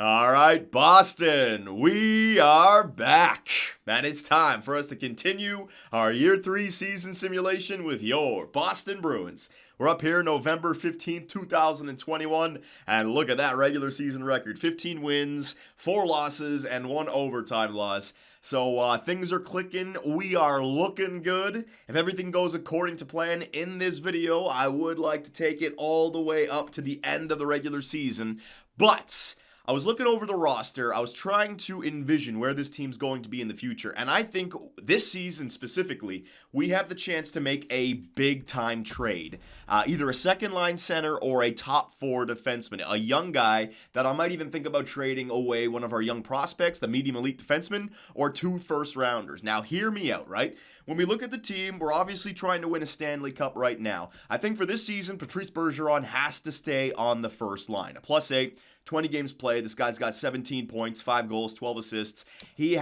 All right, Boston, we are back. And it's time for us to continue our Year 3 season simulation with your Boston Bruins. We're up here November 15th, 2021, and look at that regular season record. 15 wins, 4 losses, and 1 overtime loss. So things are clicking. We are looking good. If everything goes according to plan in this video, I would like to take it all the way up to the end of the regular season. But I was looking over the roster. I was trying to envision where this team's going to be in the future. And I think this season specifically, we have the chance to make a big-time trade. Either a second-line center or a top 4 defenseman. A young guy that I might even think about trading away one of our young prospects, the medium elite defenseman, or 2 first-rounders. Now, hear me out, right? When we look at the team, we're obviously trying to win a Stanley Cup right now. I think for this season, Patrice Bergeron has to stay on the first line. A +8, 20 games played. This guy's got 17 points, 5 goals, 12 assists. He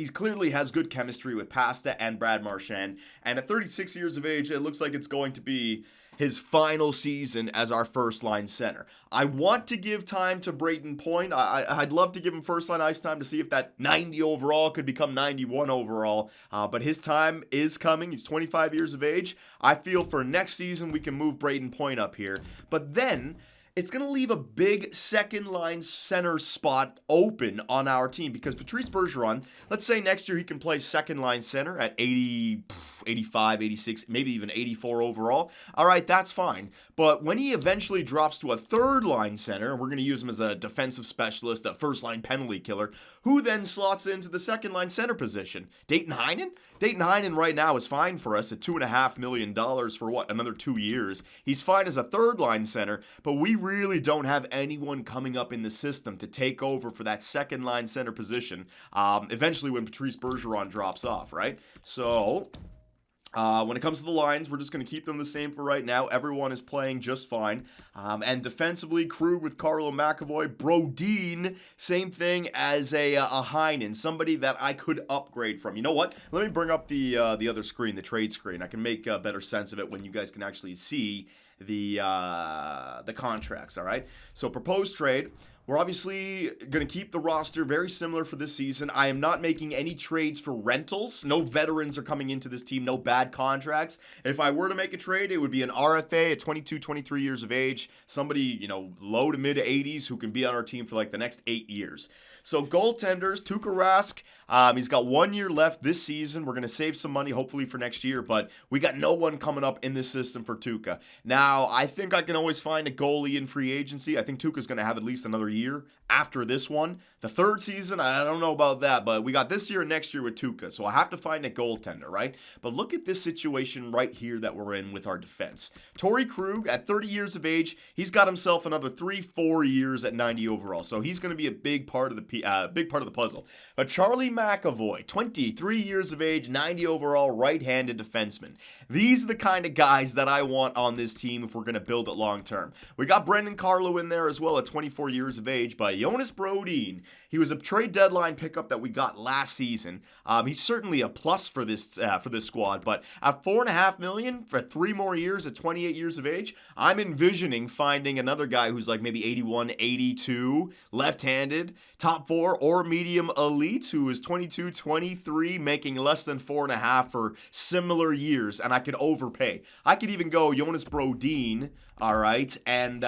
clearly has good chemistry with Pasta and Brad Marchand. And at 36 years of age, it looks like it's going to be his final season as our first-line center. I want to give time to Brayden Point. I'd love to give him first-line ice time to see if that 90 overall could become 91 overall. But his time is coming. He's 25 years of age. I feel for next season we can move Brayden Point up here. But then it's going to leave a big second-line center spot open on our team because Patrice Bergeron, let's say next year he can play second-line center at 80, 85, 86, maybe even 84 overall. All right, that's fine. But when he eventually drops to a third-line center, and we're going to use him as a defensive specialist, a first-line penalty killer, who then slots into the second-line center position? Dayton Heinen? Dayton Heinen right now is fine for us at $2.5 million for what, another 2 years. He's fine as a third-line center, but we really don't have anyone coming up in the system to take over for that second line center position eventually when Patrice Bergeron drops off, right? So when it comes to the lines, we're just going to keep them the same for right now. Everyone is playing just fine. And defensively, Krug with Carlo McAvoy. Brodin, same thing as a Heinen, somebody that I could upgrade from. You know what? Let me bring up the other screen, the trade screen. I can make better sense of it when you guys can actually see the contracts, all right? So proposed trade. We're obviously going to keep the roster very similar for this season. I am not making any trades for rentals. No veterans are coming into this team. No bad contracts. If I were to make a trade, it would be an RFA at 22, 23 years of age. Somebody, low to mid 80s who can be on our team for like the next 8 years. So goaltenders, Tuukka Rask, he's got 1 year left this season. We're going to save some money hopefully for next year, but we got no one coming up in this system for Tuukka. Now, I think I can always find a goalie in free agency. I think Tuukka's going to have at least another year after this one. The third season, I don't know about that, but we got this year and next year with Tuukka, so I have to find a goaltender, right? But look at this situation right here that we're in with our defense. Torrey Krug, at 30 years of age, he's got himself another 3-4 years at 90 overall, so he's going to be a big part of the puzzle. But Charlie McAvoy, 23 years of age, 90 overall, right-handed defenseman. These are the kind of guys that I want on this team if we're going to build it long term. We got Brendan Carlo in there as well at 24 years of age, but Jonas Brodin, he was a trade deadline pickup that we got last season. He's certainly a plus for this squad, but at $4.5 million for 3 more years at 28 years of age, I'm envisioning finding another guy who's like maybe 81, 82, left-handed, top 4 or medium elite who is 22, 23, making less than 4.5 for similar years, and I could overpay. I could even go Jonas Brodin, all right, and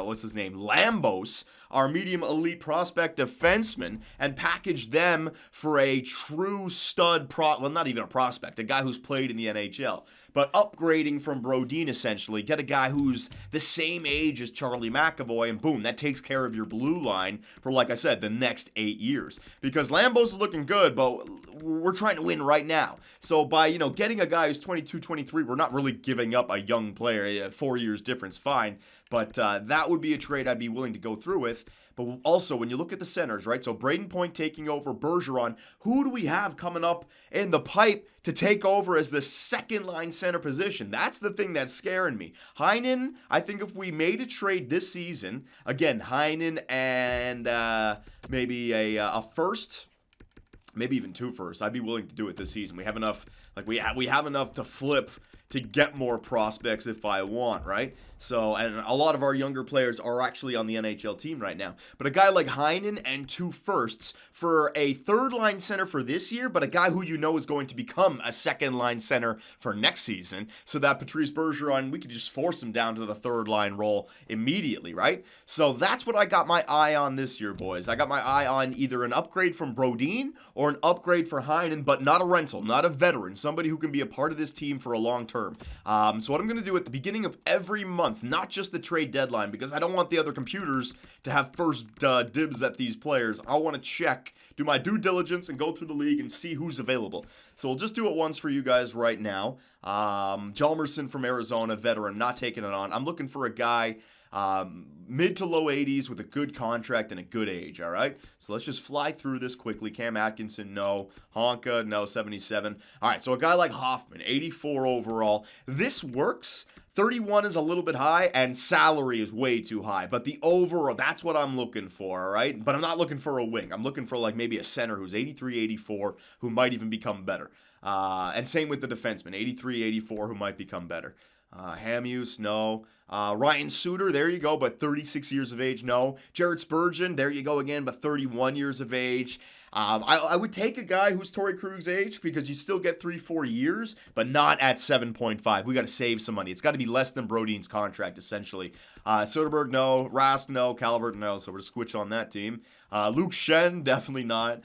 what's his name, Lambos, our medium elite prospect defenseman, and package them for a true stud well, not even a prospect, a guy who's played in the NHL. But upgrading from Brodin, essentially, get a guy who's the same age as Charlie McAvoy, and boom, that takes care of your blue line for, like I said, the next 8 years. Because Lambos is looking good, but we're trying to win right now. So by, getting a guy who's 22, 23, we're not really giving up a young player. 4 years difference, fine. But that would be a trade I'd be willing to go through with. But also, when you look at the centers, right? So Brayden Point taking over Bergeron. Who do we have coming up in the pipe to take over as the second-line center position? That's the thing that's scaring me. Heinen, I think if we made a trade this season, again, Heinen and maybe a first, maybe even 2 firsts, I'd be willing to do it this season. We have enough, we have enough to flip to get more prospects if I want, right? So, and a lot of our younger players are actually on the NHL team right now. But a guy like Heinen and 2 firsts for a third-line center for this year, but a guy who you know is going to become a second-line center for next season, so that Patrice Bergeron, we could just force him down to the third-line role immediately, right? So that's what I got my eye on this year, boys. I got my eye on either an upgrade from Brodin or an upgrade for Heinen, but not a rental, not a veteran, somebody who can be a part of this team for a long term. So what I'm going to do at the beginning of every month, not just the trade deadline, because I don't want the other computers to have first dibs at these players. I want to check, do my due diligence, and go through the league and see who's available. So we'll just do it once for you guys right now. Hjalmarsson from Arizona, veteran, not taking it on. I'm looking for a guy mid to low 80s with a good contract and a good age, all right? So let's just fly through this quickly. Cam Atkinson, no. Honka, no, 77. All right, so a guy like Hoffman, 84 overall. This works. 31 is a little bit high, and salary is way too high. But the overall, that's what I'm looking for, all right? But I'm not looking for a wing. I'm looking for like maybe a center who's 83, 84, who might even become better. And same with the defenseman, 83, 84, who might become better. Hamuse, no. Ryan Suter, there you go, but 36 years of age, no. Jared Spurgeon, there you go again, but 31 years of age. I would take a guy who's Torrey Krug's age because you still get 3-4 years, but not at 7.5. We got to save some money. It's got to be less than Brodin's contract, essentially. Soderberg, no. Rask, no. Calvert, no. So we're going to switch on that team. Luke Schenn, definitely not.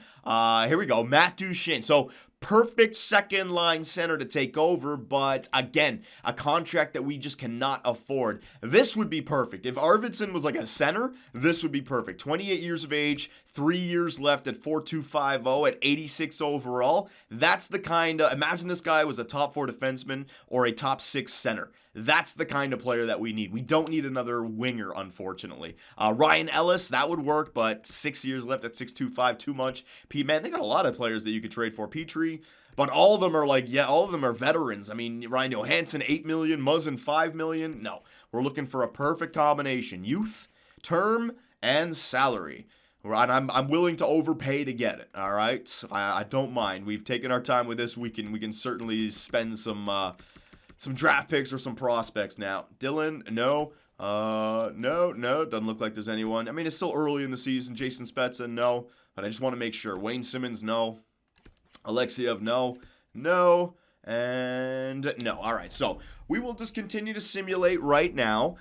Here we go. Matt Duchene. So perfect second line center to take over, but again, a contract that we just cannot afford. This would be perfect. If Arvidsson was like a center, this would be perfect. 28 years of age, 3 years left at 4.250 at 86 overall. That's the kind of, imagine this guy was a top 4 defenseman or a top 6 center. That's the kind of player that we need. We don't need another winger, unfortunately. Ryan Ellis, that would work, but 6 years left at 6.25, too much. Man, they got a lot of players that you could trade for. Petrie, but all of them are like, yeah, all of them are veterans. I mean, Ryan Johansson, $8 million, Muzzin, $5 million. No, we're looking for a perfect combination. Youth, term, and salary. And I'm willing to overpay to get it, all right? I don't mind. We've taken our time with this. We can certainly spend some draft picks or some prospects now. Dylan, no. No. Doesn't look like there's anyone. I mean, it's still early in the season. Jason Spezza, no. But I just want to make sure. Wayne Simmons, no. Alexiev, no. No. And no. All right. So we will just continue to simulate right now.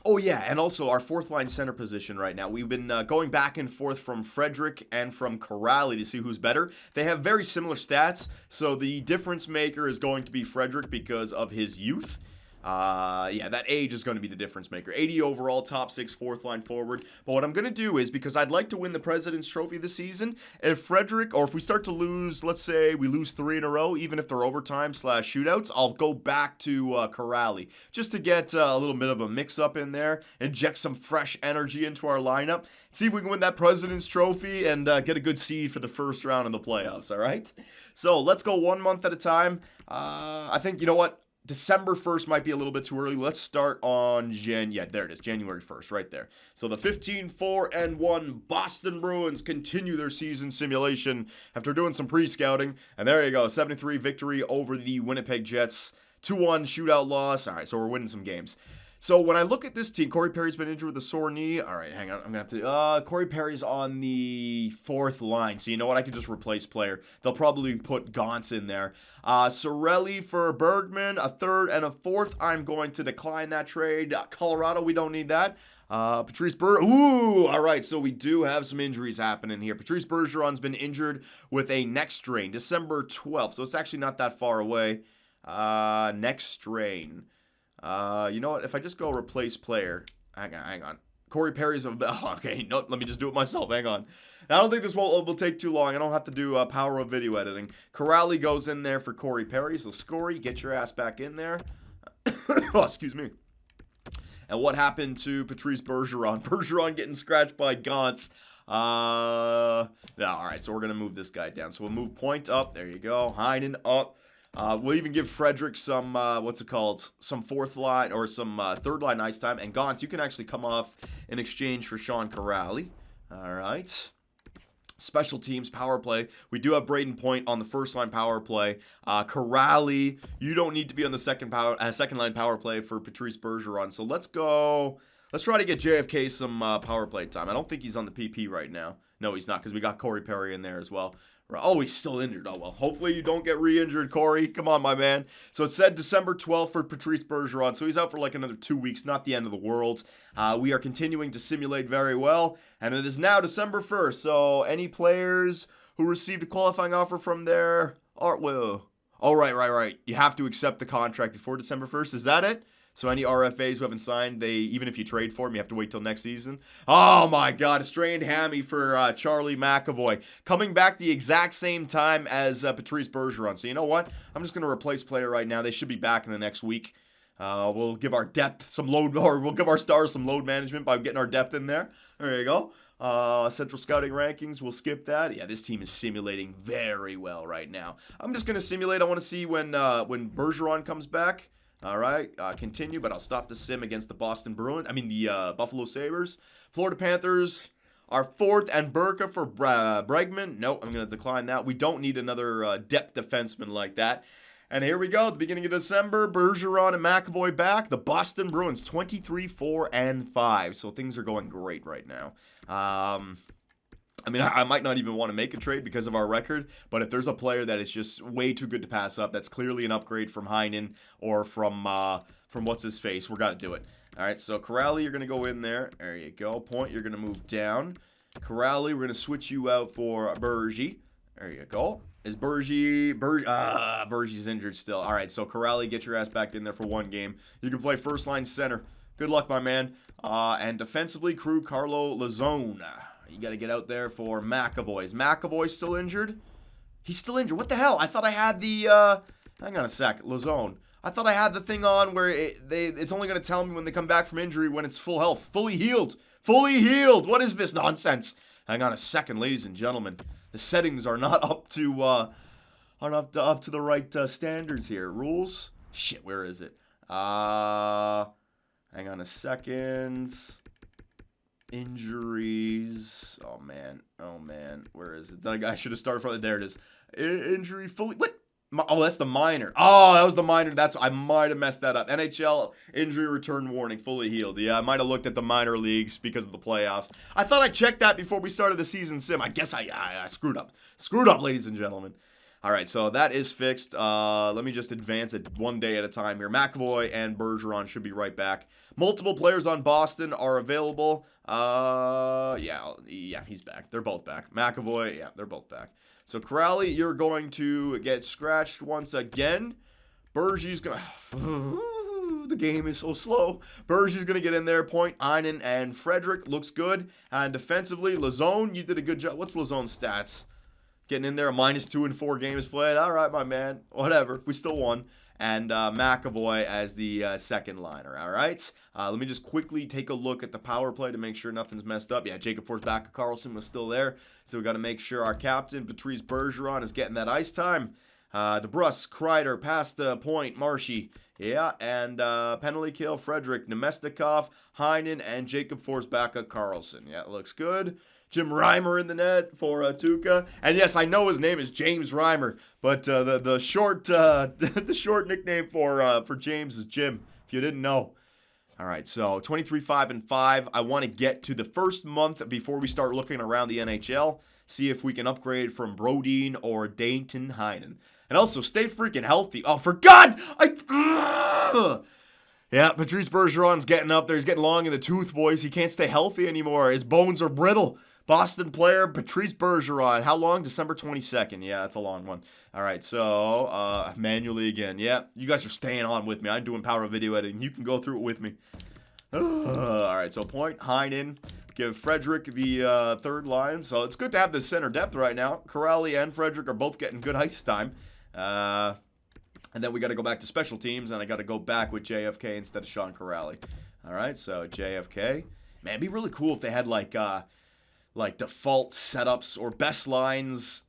Oh, yeah, and also our fourth-line center position right now. We've been going back and forth from Frederick and from Corrali to see who's better. They have very similar stats, so the difference maker is going to be Frederick because of his youth. That age is going to be the difference maker. 80 overall, top 6, fourth-line forward. But what I'm going to do is, because I'd like to win the President's Trophy this season, if Frederick, or if we start to lose, let's say we lose 3 in a row, even if they're overtime/shootouts, I'll go back to Corrali, just to get a little bit of a mix-up in there, inject some fresh energy into our lineup, see if we can win that President's Trophy and get a good seed for the first round in the playoffs, all right? So let's go 1 month at a time. I think, you know what? December 1st might be a little bit too early. Let's start on there it is, January 1st, right there. So the 15-4-1 Boston Bruins continue their season simulation after doing some pre-scouting. And there you go, 7-3 victory over the Winnipeg Jets. 2-1 shootout loss. All right, so we're winning some games. So when I look at this team, Corey Perry's been injured with a sore knee. All right, hang on. I'm going to have to... Corey Perry's on the 4th line. So you know what? I could just replace player. They'll probably put Gauntz in there. Sorelli for Bergman, a 3rd and a 4th. I'm going to decline that trade. Colorado, we don't need that. Patrice Ooh, all right, so we do have some injuries happening here. Patrice Bergeron's been injured with a neck strain, December 12th. So it's actually not that far away. Neck strain. You know what? If I just go replace player, hang on. Corey Perry's okay. No, let me just do it myself. Hang on. I don't think this will take too long. I don't have to do power of video editing. Corrali goes in there for Corey Perry. So Scory, get your ass back in there. Oh, excuse me. And what happened to Patrice Bergeron? Bergeron getting scratched by Gauntz. No, all right. So we're gonna move this guy down. So we'll move Point up. There you go. Heinen up. We'll even give Frederick some, some 4th line or some 3rd line ice time. And Gauntz, you can actually come off in exchange for Sean Corrali. All right. Special teams, power play. We do have Braden Point on the first line power play. Corrali, you don't need to be on the second line power play for Patrice Bergeron. So let's go. Let's try to get JFK some power play time. I don't think he's on the PP right now. No, he's not, because we got Corey Perry in there as well. Oh, he's still injured. Oh, well, hopefully you don't get re-injured, Corey. Come on, my man. So it said December 12th for Patrice Bergeron, so he's out for like another 2 weeks, not the end of the world. We are continuing to simulate very well, and it is now December 1st, so any players who received a qualifying offer from there are, well, oh, right. You have to accept the contract before December 1st. Is that it? So any RFAs who haven't signed, even if you trade for them, you have to wait till next season. Oh my God, a strained hammy for Charlie Mcavoy. Coming back the exact same time as Patrice Bergeron. So you know what? I'm just going to replace player right now. They should be back in the next week. We'll give our depth some load, or we'll give our stars some load management by getting our depth in there. There you go. Central Scouting Rankings, we'll skip that. Yeah, this team is simulating very well right now. I'm just going to simulate. I want to see when Bergeron comes back. All right, continue, but I'll stop the sim against the Buffalo Sabres. Florida Panthers are fourth, and Burka for Bregman. No, I'm going to decline that. We don't need another depth defenseman like that. And here we go, at the beginning of December, Bergeron and McAvoy back. The Boston Bruins, 23-4-5. So things are going great right now. I might not even want to make a trade because of our record, but if there's a player that is just way too good to pass up, that's clearly an upgrade from Heinen or from what's-his-face, we're going to do it. All right, so Corrali, you're going to go in there. There you go. Point, you're going to move down. Corrali, we're going to switch you out for Bergie. There you go. Is Bergie's injured still. All right, so Corrali, get your ass back in there for one game. You can play first-line center. Good luck, my man. And defensively, crew Carlo Lazzone. You got to get out there for McAvoy. Is McAvoy still injured? He's still injured. What the hell? I thought I had the, hang on a sec, Lazzone. I thought I had the thing on where it's only going to tell me when they come back from injury when it's full health. Fully healed. Fully healed. What is this nonsense? Hang on a second, ladies and gentlemen. The settings are not up to, up to the right standards here. Rules? Shit, where is it? Hang on a second. Injuries. Oh man. Where is it? I should have started from there. It is. Injury fully. What? Oh, that's the minor. Oh, that was the minor. I might have messed that up. NHL injury return warning, fully healed. Yeah, I might have looked at the minor leagues because of the playoffs. I thought I checked that before we started the season sim. I guess I screwed up. Screwed up, ladies and gentlemen. All right, so that is fixed. Let me just advance it one day at a time here. McAvoy and Bergeron should be right back. Multiple players on Boston are available. Yeah, he's back. They're both back. McAvoy, yeah, they're both back. So, Corrali, you're going to get scratched once again. Bergie's going to... The game is so slow. Bergie's going to get in there. Point, Heinen, and Frederick. Looks good. And defensively, Lazzone, you did a good job. What's Lazzone's stats? Getting in there, -2 in 4 games played. All right, my man. Whatever. We still won. And McAvoy as the second liner. All right. Let me just quickly take a look at the power play to make sure nothing's messed up. Yeah, Jacob Forsbacka Karlsson was still there. So we got to make sure our captain, Patrice Bergeron, is getting that ice time. DeBrusk, Kreider, past the point, Marshy. Yeah, and penalty kill, Frederick, Nemestikov, Heinen, and Jacob Forsbacka Karlsson. Yeah, it looks good. Jim Reimer in the net for Tuukka. And yes, I know his name is James Reimer, but the short the short nickname for James is Jim, if you didn't know. All right, so 23-5-5. I want to get to the first month before we start looking around the NHL, see if we can upgrade from Brodin or Danton Heinen. And also, stay freaking healthy. Oh, for God! Yeah, Patrice Bergeron's getting up there. He's getting long in the tooth, boys. He can't stay healthy anymore. His bones are brittle. Boston player, Patrice Bergeron. How long? December 22nd. Yeah, that's a long one. All right, so manually again. Yeah, you guys are staying on with me. I'm doing power video editing. You can go through it with me. All right, so point, Heinen. Give Frederick the third line. So it's good to have the center depth right now. Corrali and Frederick are both getting good ice time. And then we got to go back to special teams, and I got to go back with JFK instead of Sean Corrali. All right, so JFK. Man, it'd be really cool if they had like default setups or best lines,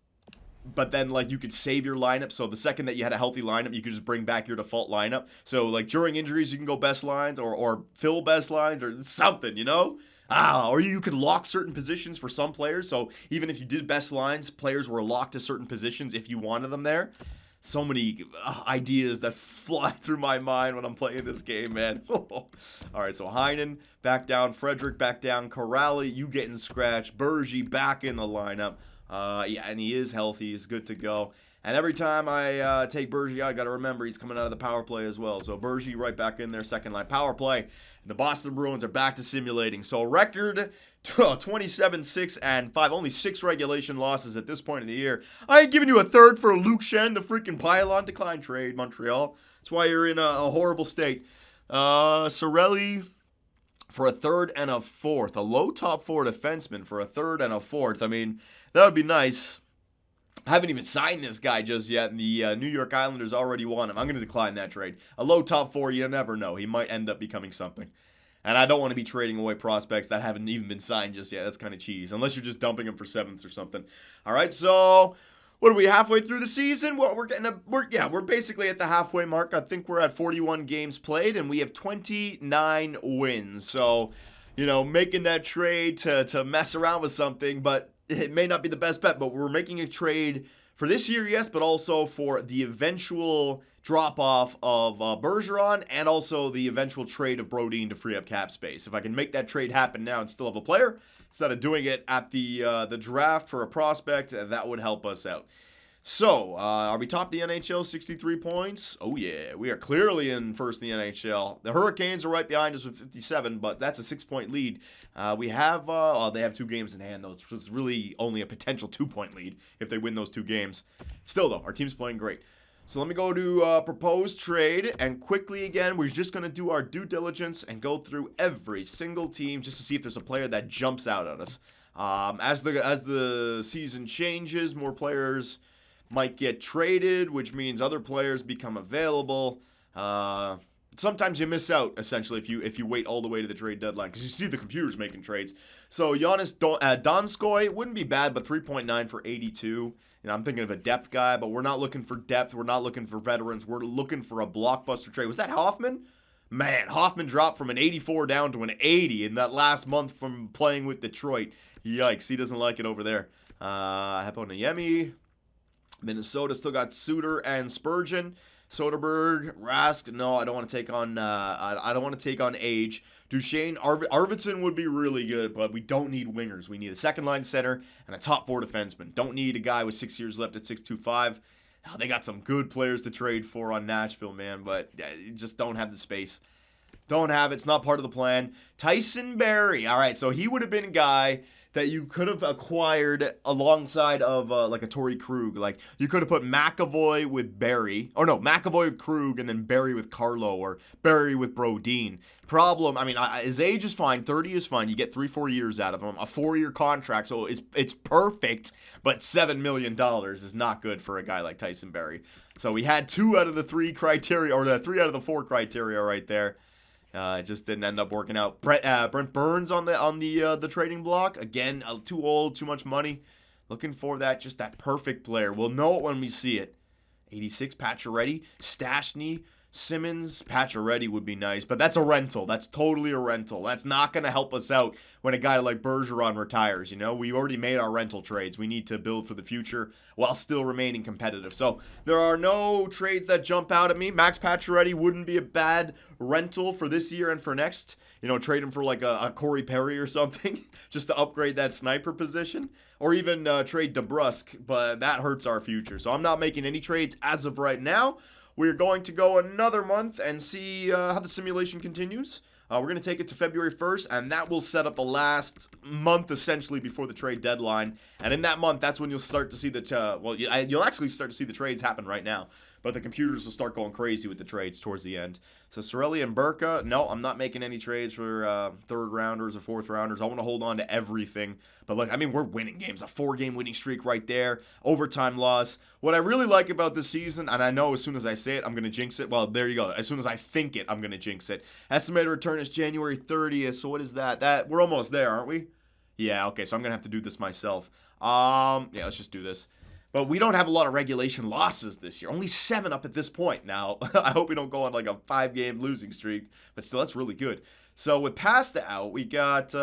but then like you could save your lineup. So the second that you had a healthy lineup, you could just bring back your default lineup. So like during injuries, you can go best lines or fill best lines or something, you know? Or you could lock certain positions for some players. So even if you did best lines, players were locked to certain positions if you wanted them there. So many ideas that fly through my mind when I'm playing this game, man. All right, so Heinen back down, Frederick back down, Corrali, you getting scratched, Bergy back in the lineup. Yeah, and he is healthy. He's good to go. And every time I take Bergy, I got to remember he's coming out of the power play as well. So Bergy right back in there, second line power play. The Boston Bruins are back to simulating. So record 27-6-5. Only 6 regulation losses at this point in the year. I ain't giving you a third for Luke Schenn, the freaking pylon decline trade, Montreal. That's why you're in a horrible state. Cirelli for a third and a fourth. A low top 4 defenseman for a third and a fourth. I mean, that would be nice. I haven't even signed this guy just yet, and the New York Islanders already want him. I'm going to decline that trade. A low top 4, you never know. He might end up becoming something. And I don't want to be trading away prospects that haven't even been signed just yet. That's kind of cheese, unless you're just dumping them for 7th or something. All right, so what are we, halfway through the season? Well, we're basically at the halfway mark. I think we're at 41 games played, and we have 29 wins. So, making that trade to mess around with something, but it may not be the best bet, but we're making a trade for this year, yes, but also for the eventual drop-off of Bergeron and also the eventual trade of Brodin to free up cap space. If I can make that trade happen now and still have a player, instead of doing it at the draft for a prospect, that would help us out. So, are we top the NHL, 63 points? Oh, yeah. We are clearly in first in the NHL. The Hurricanes are right behind us with 57, but that's a 6-point lead. They have 2 games in hand, though. It's really only a potential 2-point lead if they win those 2 games. Still, though, our team's playing great. So let me go to proposed trade, and quickly again, we're just going to do our due diligence and go through every single team just to see if there's a player that jumps out at us. As the season changes, more players might get traded, which means other players become available. Sometimes you miss out, essentially, if you wait all the way to the trade deadline, because you see the computers making trades. So Jonas Donskoy wouldn't be bad, but 3.9 for 82. I'm thinking of a depth guy, but we're not looking for depth. We're not looking for veterans. We're looking for a blockbuster trade. Was that Hoffman? Man, Hoffman dropped from an 84 down to an 80 in that last month from playing with Detroit. Yikes, he doesn't like it over there. Heponiemi. Minnesota still got Suter and Spurgeon. Soderberg, Rask. No, I don't want to take on. I don't want to take on age. Duchene, Arvidsson would be really good, but we don't need wingers. We need a second line center and a top 4 defenseman. Don't need a guy with 6 years left at 6.25. Oh, they got some good players to trade for on Nashville, man, but you just don't have the space. Don't have it. It's not part of the plan. Tyson Berry. All right, so he would have been a guy that you could have acquired alongside of like a Torrey Krug. Like, you could have put McAvoy with Berry. Or no, McAvoy with Krug and then Berry with Carlo or Berry with Brodin. Problem, his age is fine. 30 is fine. You get 3-4 years out of him. A 4-year contract, so it's perfect. But $7 million is not good for a guy like Tyson Berry. So we had 2 out of the 3 criteria, or the 3 out of the 4 criteria right there. It just didn't end up working out. Brent Burns on the trading block. Again, too old, too much money. Looking for that perfect player. We'll know it when we see it. 86, Pacioretty, Stastny, Simmons, Pacioretty would be nice, but that's a rental. That's totally a rental. That's not going to help us out when a guy like Bergeron retires. We already made our rental trades. We need to build for the future while still remaining competitive. So there are no trades that jump out at me. Max Pacioretty wouldn't be a bad rental for this year and for next. Trade him for like a Corey Perry or something just to upgrade that sniper position, or even trade DeBrusque, but that hurts our future. So I'm not making any trades as of right now. We're going to go another month and see how the simulation continues. We're going to take it to February 1st, and that will set up the last month, essentially, before the trade deadline. And in that month, that's when you'll start to see you'll actually start to see the trades happen right now. But the computers will start going crazy with the trades towards the end. So Cirelli and Burka, no, I'm not making any trades for third-rounders or fourth-rounders. I want to hold on to everything. But look, we're winning games. A 4-game winning streak right there. Overtime loss. What I really like about this season, and I know as soon as I say it, I'm going to jinx it. Well, there you go. As soon as I think it, I'm going to jinx it. Estimated return is January 30th. So what is that? We're almost there, aren't we? Yeah, okay, so I'm going to have to do this myself. Yeah, let's just do this. But we don't have a lot of regulation losses this year. Only 7 up at this point. Now, I hope we don't go on like a 5-game losing streak. But still, that's really good. So with Pasta out, we got...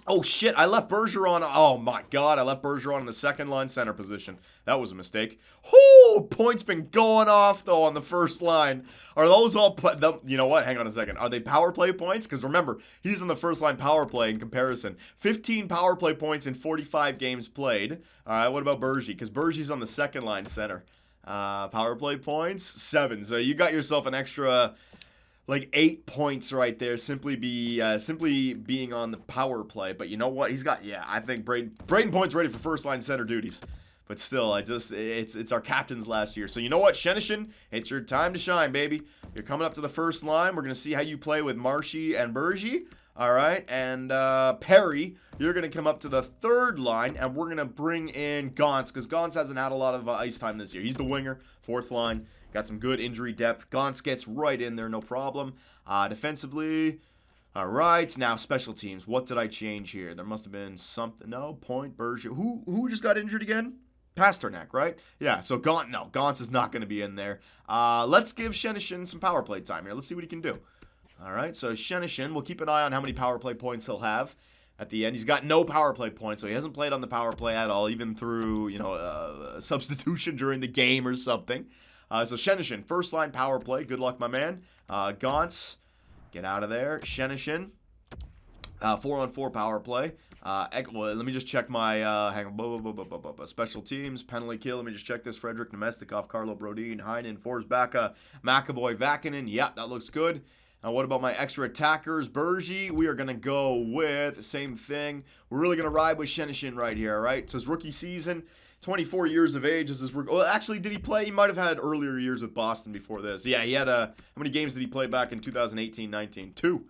oh, shit, I left Bergeron. Oh, my God, I left Bergeron in the second line center position. That was a mistake. Whoo! Points been going off, though, on the first line. Are those all... you know what? Hang on a second. Are they power play points? Because remember, he's on the first line power play in comparison. 15 power play points in 45 games played. All right, what about Bergie? Because Bergie's on the second line center. Power play points, 7. So you got yourself an extra... like 8 points right there, simply being on the power play. But you know what? He's got, I think Braden Point's ready for first line center duties. But still, it's our captain's last year. So you know what, Shenishin, it's your time to shine, baby. You're coming up to the first line. We're gonna see how you play with Marshy and Bergie. All right, and Perry, you're gonna come up to the third line, and we're gonna bring in Gauntz, because Gauntz hasn't had a lot of ice time this year. He's the winger, fourth line. Got some good injury depth. Gauntz gets right in there, no problem. Defensively, all right. Now, special teams. What did I change here? There must have been something. No, Point, Berger. Who just got injured again? Pasternak, right? Yeah, so Gauntz is not going to be in there. Let's give Shenishin some power play time here. Let's see what he can do. All right, so Shenishin, we'll keep an eye on how many power play points he'll have at the end. He's got no power play points, so he hasn't played on the power play at all, even through, substitution during the game or something. So Shenishin, first line power play. Good luck, my man. Gauntz, get out of there. Shenishin, 4-on-4 power play. Well, let me just check my hang on. Special teams, penalty kill. Let me just check this. Frederick Nemestikov, Carlo Brodin, Heinen, Forsbacka, McAvoy, Vakinen. Yeah, that looks good. What about my extra attackers? Bergie, we are going to go with the same thing. We're really going to ride with Shenishin right here, all right? It says rookie season. 24 years of age is his rookie. Well, actually, did he play? He might have had earlier years with Boston before this. Yeah, he had how many games did he play back in 2018-19? 2.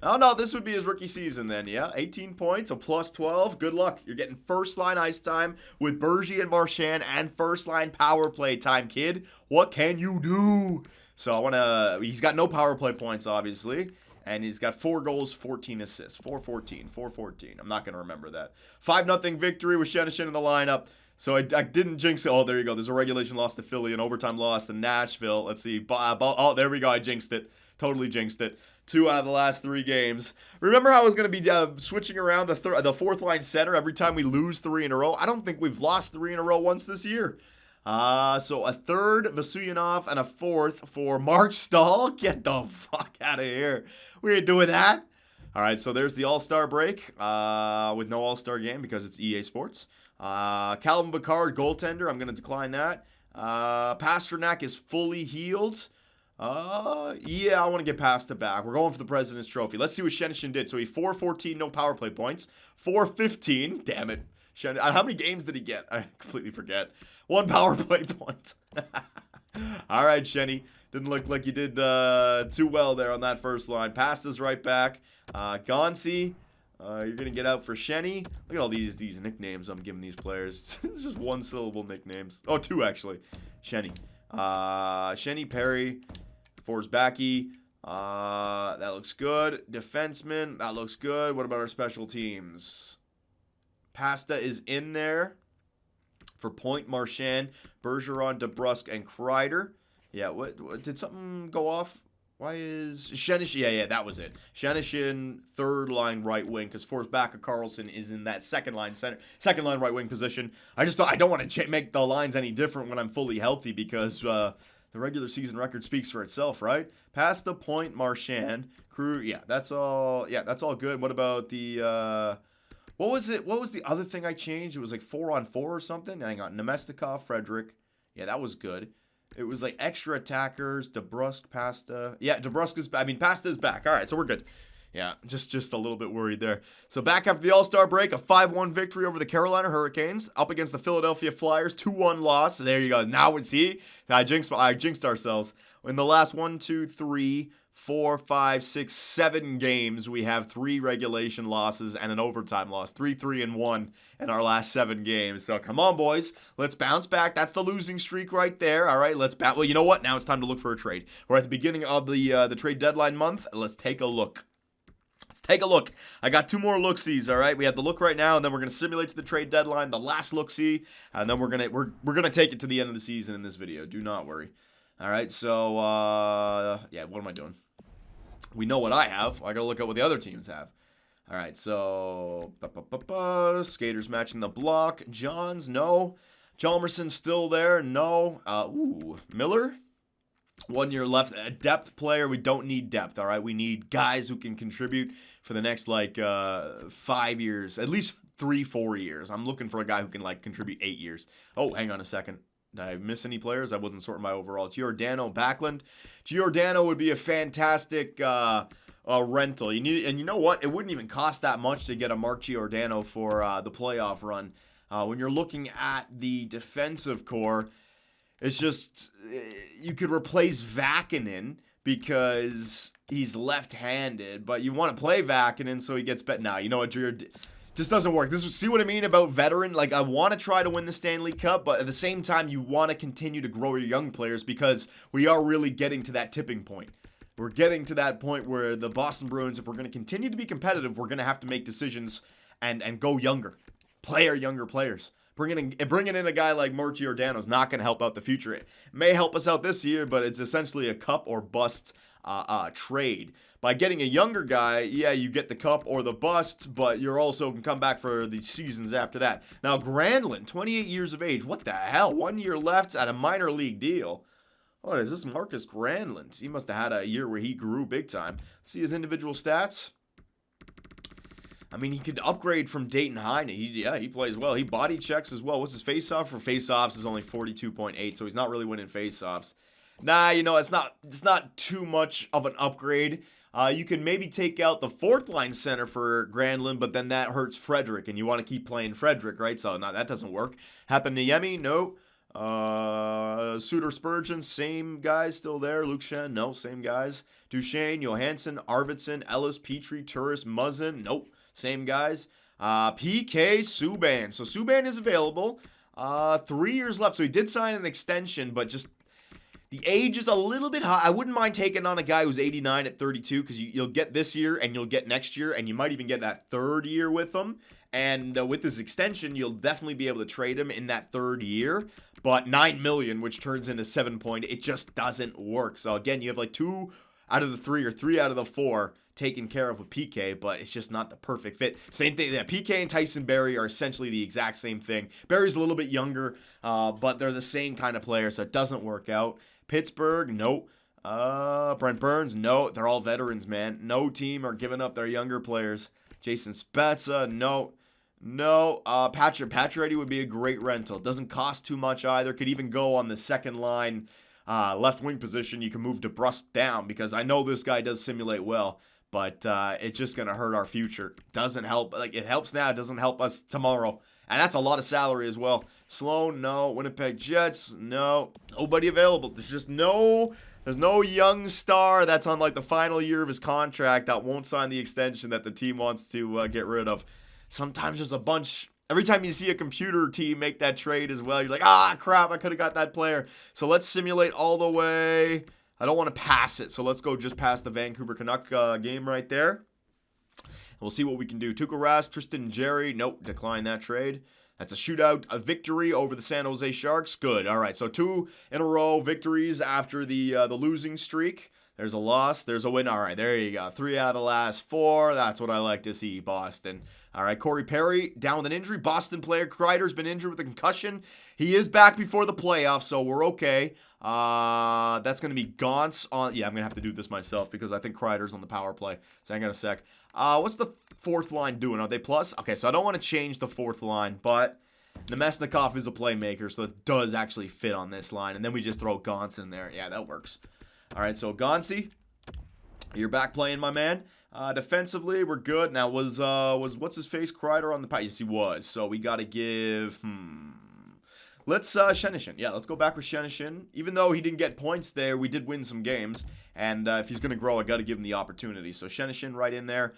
Oh, no, this would be his rookie season then, yeah. 18 points, a plus 12. Good luck. You're getting first-line ice time with Bergie and Marchand and first-line power play time, kid. What can you do? So he's got no power play points, obviously. And he's got 4 goals, 14 assists. 4-14. I'm not going to remember that. 5-0 victory with Shenishin in the lineup. So I didn't jinx it. Oh, there you go. There's a regulation loss to Philly, an overtime loss to Nashville. Let's see. Oh, there we go. I jinxed it. Totally jinxed it. 2 out of the last 3 games. Remember how I was going to be switching around the fourth line center every time we lose 3 in a row? I don't think we've lost 3 in a row once this year. So a third, Vasuyanov, and a fourth for Mark Stahl. Get the fuck out of here. We ain't doing that. All right, so there's the All-Star break with no All-Star game because it's EA Sports. Calvin Bacard, goaltender. I'm going to decline that. Pasternak is fully healed. Yeah, I want to get Pasta back. We're going for the President's Trophy. Let's see what Shenishin did. So he 4-14, no power play points. 4-15. Damn it. How many games did he get? I completely forget. 1 power play point. All right, Shenny. Didn't look like you did too well there on that first line. Pasta's right back. Gonsi, you're going to get out for Shenny. Look at all these nicknames I'm giving these players. It's just 1-syllable nicknames. Oh, 2 actually. Shenny. Shenny, Perry, Forsbacka. That looks good. Defenseman, that looks good. What about our special teams? Pasta is in there for Point, Marchand, Bergeron, DeBrusk, and Kreider. Yeah, what did something go off? Why is Shenishin? Yeah, that was it. Shenishin, third line right wing, because Forsbacka Carlson is in that second line right wing position. I just thought I don't want to make the lines any different when I'm fully healthy because the regular season record speaks for itself, right? Past the Point, Marchand, Crew. Yeah, that's all. Yeah, that's all good. What about the? What was it? What was the other thing I changed? It was like 4-on-4 or something. Hang on, Nemestikov, Frederick. Yeah, that was good. It was like extra attackers, DeBrusk, Pasta. Yeah, Pasta is back. All right, so we're good. Yeah, just a little bit worried there. So back after the All-Star break, a 5-1 victory over the Carolina Hurricanes, up against the Philadelphia Flyers, 2-1 loss. So there you go. Now we see, I jinxed ourselves. In the last 1, 2, 3, 4, 5, 6, 7 games, we have 3 regulation losses and an overtime loss. 3-3-1 in our last 7 games. So come on, boys. Let's bounce back. That's the losing streak right there. All right, let's Well, you know what? Now it's time to look for a trade. We're at the beginning of the trade deadline month. Let's take a look. Take a look. I got 2 more look-sees, all right? We have the look right now, and then we're going to simulate to the trade deadline, the last look-see, and then we're going to take it to the end of the season in this video. Do not worry. All right, so, yeah, what am I doing? We know what I have. I got to look at what the other teams have. All right, so Skaters matching the block. Johns, no. Chalmerson's still there, no. Miller, 1 year left. A depth player, we don't need depth, all right? We need guys who can contribute for the next, 5 years, at least 3-4 years. I'm looking for a guy who can, contribute 8 years. Oh, hang on a second. Did I miss any players? I wasn't sorting my overall. Giordano, Backlund. Giordano would be a fantastic rental. And you know what? It wouldn't even cost that much to get a Mark Giordano for the playoff run. When you're looking at the defensive core, it's just you could replace Vakinen because he's left-handed, but you want to play Vakinen so he gets better. Now, you know what? Just doesn't work. See what I mean about veteran? I want to try to win the Stanley Cup, but at the same time, you want to continue to grow your young players because we are really getting to that tipping point. We're getting to that point where the Boston Bruins, if we're going to continue to be competitive, we're going to have to make decisions and go younger. Play our younger players. Bringing in a guy like Mark Giordano is not going to help out the future. It may help us out this year, but it's essentially a cup or bust trade. By getting a younger guy, yeah, you get the cup or the bust, but you're also can come back for the seasons after that. Now, Granlund, 28 years of age. What the hell? 1 year left at a minor league deal. What is this? Marcus Granlund. He must have had a year where he grew big time. Let's see his individual stats. I mean, he could upgrade from Dayton Heine. He plays well. He body checks as well. What's his faceoff? For faceoffs is only 42.8, so he's not really winning faceoffs. Nah, it's not too much of an upgrade. You can maybe take out the fourth line center for Granlund, but then that hurts Frederick, and you want to keep playing Frederick, right? So, no, that doesn't work. Hapaniemi, no. Suter Spurgeon, same guys still there. Luke Shen, no, same guys. Duchene, Johansson, Arvidsson, Ellis, Petrie, Turris, Muzzin, nope, same guys. PK Subban. So Subban is available. 3 years left. So he did sign an extension, but just the age is a little bit high. I wouldn't mind taking on a guy who's 89 at 32 because you'll get this year and you'll get next year, and you might even get that third year with him. And with his extension, you'll definitely be able to trade him in that third year. But $9 million, which turns into 7 point, it just doesn't work. So again, you have 2 out of the 3 or 3 out of the 4 taken care of with PK, but it's just not the perfect fit. Same thing. Yeah, PK and Tyson Berry are essentially the exact same thing. Berry's a little bit younger, but they're the same kind of player, so it doesn't work out. Pittsburgh, no. Brent Burns, no. They're all veterans, man. No team are giving up their younger players. Jason Spezza, no. Pacioretty would be a great rental. Doesn't cost too much either. Could even go on the second line left wing position. You can move DeBrusque down because I know this guy does simulate well, but it's just going to hurt our future. Doesn't help. It helps now. It doesn't help us tomorrow. And that's a lot of salary as well. Sloan, no. Winnipeg Jets, no. Nobody available. There's no young star that's on the final year of his contract that won't sign the extension that the team wants to get rid of. Sometimes there's a bunch. Every time you see a computer team make that trade as well, you're like, crap, I could have got that player. So let's simulate all the way. I don't want to pass it, so let's go just past the Vancouver Canuck game right there. We'll see what we can do. Tuukka Rask, Tristan Jarry, nope, decline that trade. That's a shootout, a victory over the San Jose Sharks. Good. All right, so 2 in a row victories after the losing streak. There's a loss, there's a win. All right, there you go. 3 out of the last 4. That's what I like to see, Boston. All right, Corey Perry down with an injury. Boston player Kreider's been injured with a concussion. He is back before the playoffs, so we're okay. That's going to be Gauntz on. Yeah, I'm going to have to do this myself because I think Kreider's on the power play. So hang on a sec. What's the fourth line doing? Are they plus? Okay, so I don't want to change the fourth line, but Nemesnikov is a playmaker, so it does actually fit on this line. And then we just throw Gauntz in there. Yeah, that works. All right, so Gauncy, you're back playing, my man. Defensively, we're good. Now, was what's his face Kreider on the pack? Yes, he was. So we got to give. Let's Shenishin. Yeah, let's go back with Shenishin. Even though he didn't get points there, we did win some games. And if he's gonna grow, I got to give him the opportunity. So Shenishin right in there.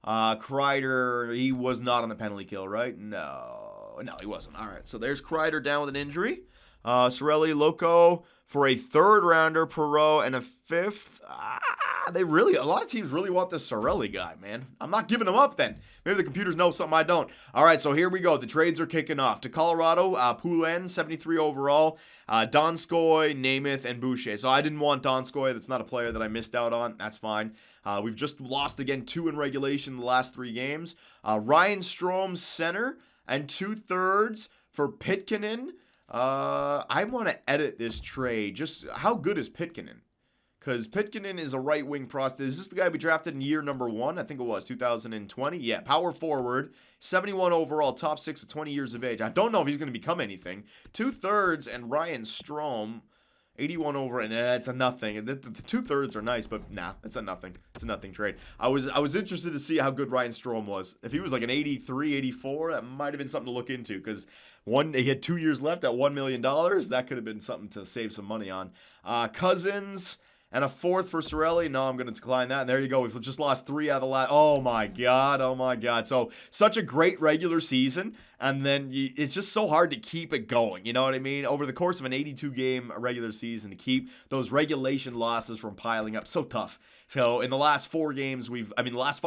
Kreider, he was not on the penalty kill, right? No, he wasn't. All right, so there's Kreider down with an injury. Sorelli, Loco for a third rounder, Perot, and a fifth. A lot of teams really want this Sorelli guy, man. I'm not giving him up then. Maybe the computers know something I don't. All right, so here we go. The trades are kicking off. To Colorado, Poulin, 73 overall. Donskoy, Namath, and Boucher. So I didn't want Donskoy. That's not a player that I missed out on. That's fine. We've just lost again 2 in regulation in the last 3 games. Ryan Strome center and 2/3 for Pitkanen. I want to edit this trade. Just how good is Pitkanen? Because Pitkanen is a right wing prospect. Is this the guy we drafted in year number 1? I think it was 2020. Yeah, power forward, 71 overall, top 6 at 20 years of age. I don't know if he's going to become anything. 2/3 and Ryan Strome, 81 over, and it's a nothing. The 2/3 are nice, but nah, it's a nothing. It's a nothing trade. I was interested to see how good Ryan Strome was. If he was like an 83, 84, that might have been something to look into because he had 2 years left at $1 million. That could have been something to save some money on. Cousins. And a 4th for Cirelli. No, I'm going to decline that. And there you go. We've just lost 3 out of the last. Oh, my God. Oh, my God. So, such a great regular season. And then it's just so hard to keep it going. You know what I mean? Over the course of an 82-game regular season, to keep those regulation losses from piling up. So tough. So, in the last 5 games, we've lost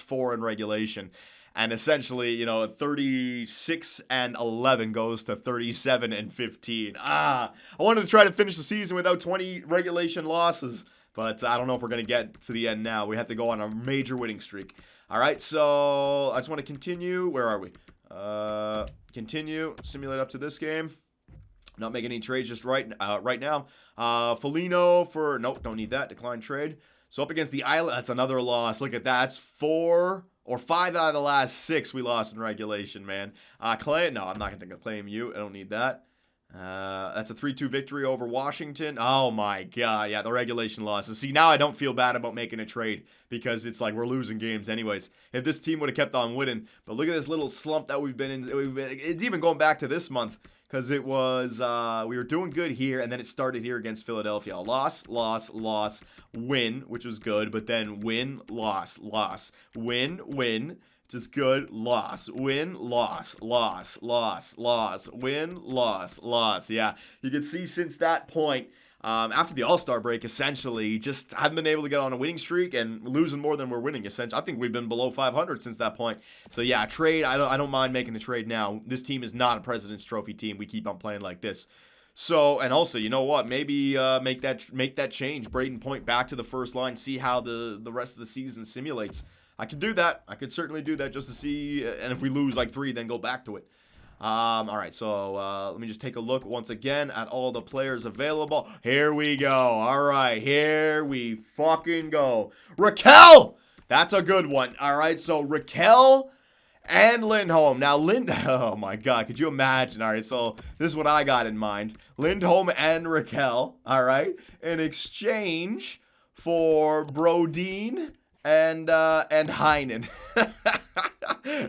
4 in regulation. And essentially, 36-11 goes to 37-15. I wanted to try to finish the season without 20 regulation losses, but I don't know if we're going to get to the end now. We have to go on a major winning streak. All right, so I just want to continue. Where are we? Continue. Simulate up to this game. Not making any trades just right now. Foligno for... Nope, don't need that. Decline trade. So up against the Island. That's another loss. Look at that. That's 4... or 5 out of the last 6 we lost in regulation, man. Clay, no, I'm not going to claim you. I don't need that. That's a 3-2 victory over Washington. Oh, my God. Yeah, the regulation losses. See, now I don't feel bad about making a trade because it's like we're losing games anyways. If this team would have kept on winning. But look at this little slump that we've been in. It's even going back to this month because it was we were doing good here, and then it started here against Philadelphia. Loss, win, which was good, but then win, loss, win, just good, loss, win, loss, win, loss. Yeah, you can see since that point, after the All-Star break, essentially, just haven't been able to get on a winning streak and losing more than we're winning, essentially. I think we've been below 500 since that point. So, yeah, trade, I don't mind making a trade now. This team is not a President's Trophy team. We keep on playing like this. So, and also, you know what? Maybe make that change. Braden Point back to the first line. See how the rest of the season simulates. I could do that. I could certainly do that just to see. And if we lose like 3, then go back to it. All right, so let me just take a look once again at all the players available. Here we go. All right, here we fucking go. Raquel! That's a good one. All right, so Raquel and Lindholm. Now, oh my God, could you imagine? All right, so this is what I got in mind. Lindholm and Raquel, all right, in exchange for Brodin and Heinen.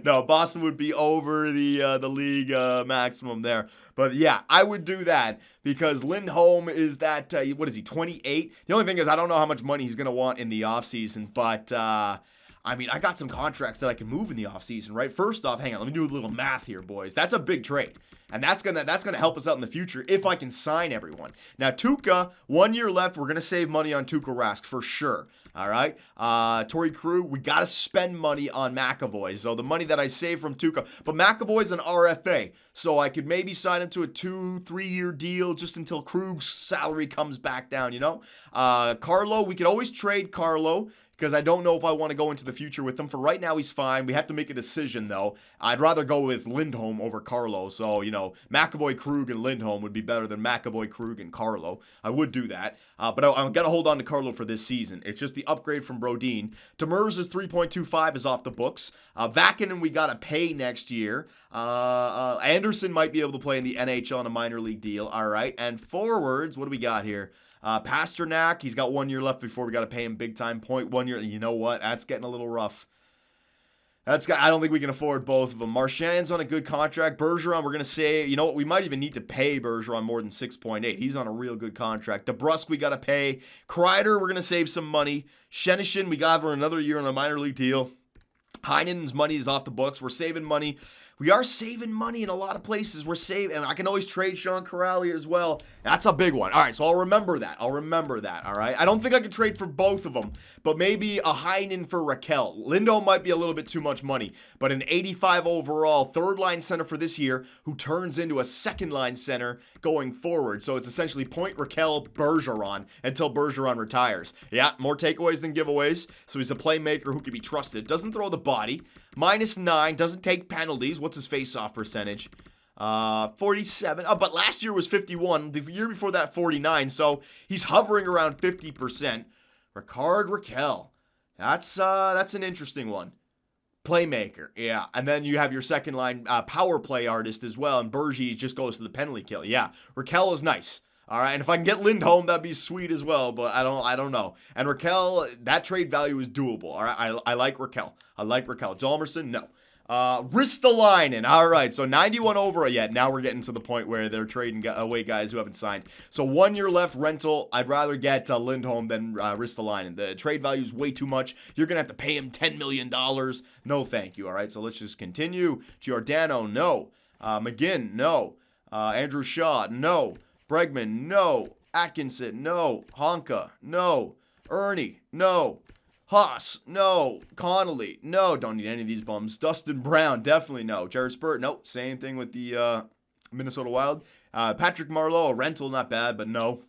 No, Boston would be over the league maximum there. But yeah, I would do that because Lindholm is that, what is he, 28? The only thing is I don't know how much money he's going to want in the offseason, but I mean, I got some contracts that I can move in the offseason, right? First off, hang on, let me do a little math here, boys. That's a big trade. And that's gonna help us out in the future if I can sign everyone. Now, Tuukka, 1 year left. We're gonna save money on Tuukka Rask for sure. All right. Torrey Krug, we gotta spend money on Mcavoy. So the money that I save from Tuukka, but McAvoy's an RFA, so I could maybe sign him to a 2-3 year deal just until Krug's salary comes back down. You know, Carlo, we could always trade Carlo, because I don't know if I want to go into the future with him. For right now, he's fine. We have to make a decision, though. I'd rather go with Lindholm over Carlo. So, McAvoy, Krug, and Lindholm would be better than McAvoy, Krug, and Carlo. I would do that. But I'm going to hold on to Carlo for this season. It's just the upgrade from Brodin. Demers' 3.25 is off the books. Vakinen, we got to pay next year. Anderson might be able to play in the NHL on a minor league deal. All right. And forwards, what do we got here? Pasternak, he's got 1 year left before we got to pay him big time. 1 year. You know what? That's getting a little rough. I don't think we can afford both of them. Marchand's on a good contract. Bergeron, we're going to say, you know what? We might even need to pay Bergeron more than 6.8. He's on a real good contract. DeBrusk, we got to pay. Kreider, we're going to save some money. Shenishin, we got for another year on a minor league deal. Heinen's money is off the books. We're saving money. we are saving money in a lot of places. We're saving, and I can always trade Sean Corrali as well. That's a big one. All right, so I'll remember that. All right? I don't think I can trade for both of them, but maybe a Heinen for Raquel. Lindholm might be a little bit too much money, but an 85 overall third-line center for this year who turns into a second-line center going forward. So it's essentially point Raquel Bergeron until Bergeron retires. Yeah, more takeaways than giveaways, so he's a playmaker who can be trusted. Doesn't throw the body. -9, doesn't take penalties. What's his face-off percentage? 47. Oh, but last year was 51. The year before that, 49. So he's hovering around 50%. Rickard Rakell. That's an interesting one. Playmaker, yeah. And then you have your second line power play artist as well. And Bergie just goes to the penalty kill. Yeah, Rakell is nice. All right, and if I can get Lindholm, that'd be sweet as well, but I don't know. And Raquel, that trade value is doable. All right, I like Raquel. Dalmerson, no. Ristolainen. All right, so 91 over yet. Now we're getting to the point where they're trading away guys who haven't signed. So 1 year left rental. I'd rather get Lindholm than Ristolainen. The trade value is way too much. You're going to have to pay him $10 million. No, thank you. All right, so let's just continue. Giordano, no. McGinn, no. Andrew Shaw, no. Bregman, no. Atkinson, no. Honka, no. Ernie, no. Haas, no. Connolly, no. Don't need any of these bums. Dustin Brown, definitely no. Jared Spurt, nope. Same thing with the Minnesota Wild. Patrick Marleau, a rental, not bad, but no.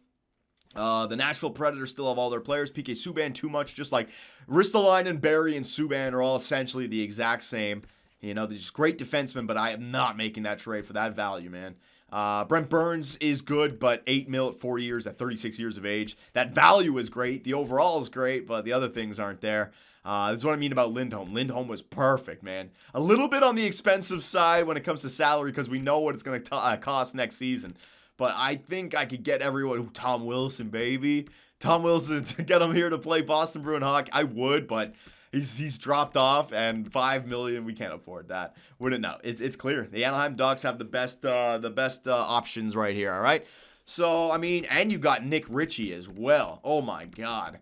The Nashville Predators still have all their players. PK Subban, too much. Just like Ristolainen, Barry, and Subban are all essentially the exact same. You know, they're just great defensemen, but I am not making that trade for that value, man. Brent Burns is good, but $8 million at 4 years at 36 years of age. That value is great. The overall is great, but the other things aren't there. This is what I mean about Lindholm. Lindholm was perfect, man. A little bit on the expensive side when it comes to salary because we know what it's going to cost next season. But I think I could get everyone. Tom Wilson, baby. Tom Wilson, to get him here to play Boston Bruin hockey. I would, but he's dropped off, and $5 million, we can't afford that. Wouldn't know. It's clear. The Anaheim Ducks have the best options right here. All right. So I mean, and you got Nick Ritchie as well. Oh my God.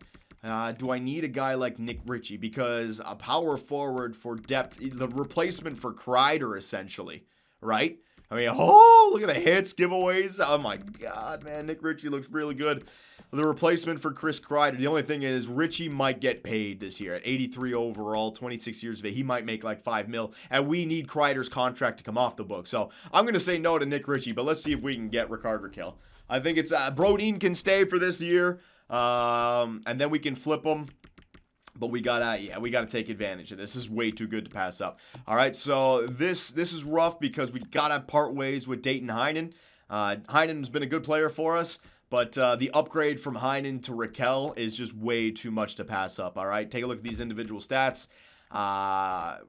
Do I need a guy like Nick Ritchie? Because a power forward for depth, the replacement for Kreider, essentially, right? I mean, oh, look at the hits, giveaways. Oh my God, man, Nick Ritchie looks really good. The replacement for Chris Kreider. The only thing is Ritchie might get paid this year at 83 overall, 26 years of age. He might make like $5 million, and we need Kreider's contract to come off the book. So I'm going to say no to Nick Ritchie, but let's see if we can get Rickard Rakell. I think it's Brodin can stay for this year, and then we can flip him. But we gotta take advantage of this. This is way too good to pass up. All right, so this is rough because we gotta part ways with Dayton Heinen. Heinen's been a good player for us, but the upgrade from Heinen to Rakell is just way too much to pass up. All right, take a look at these individual stats.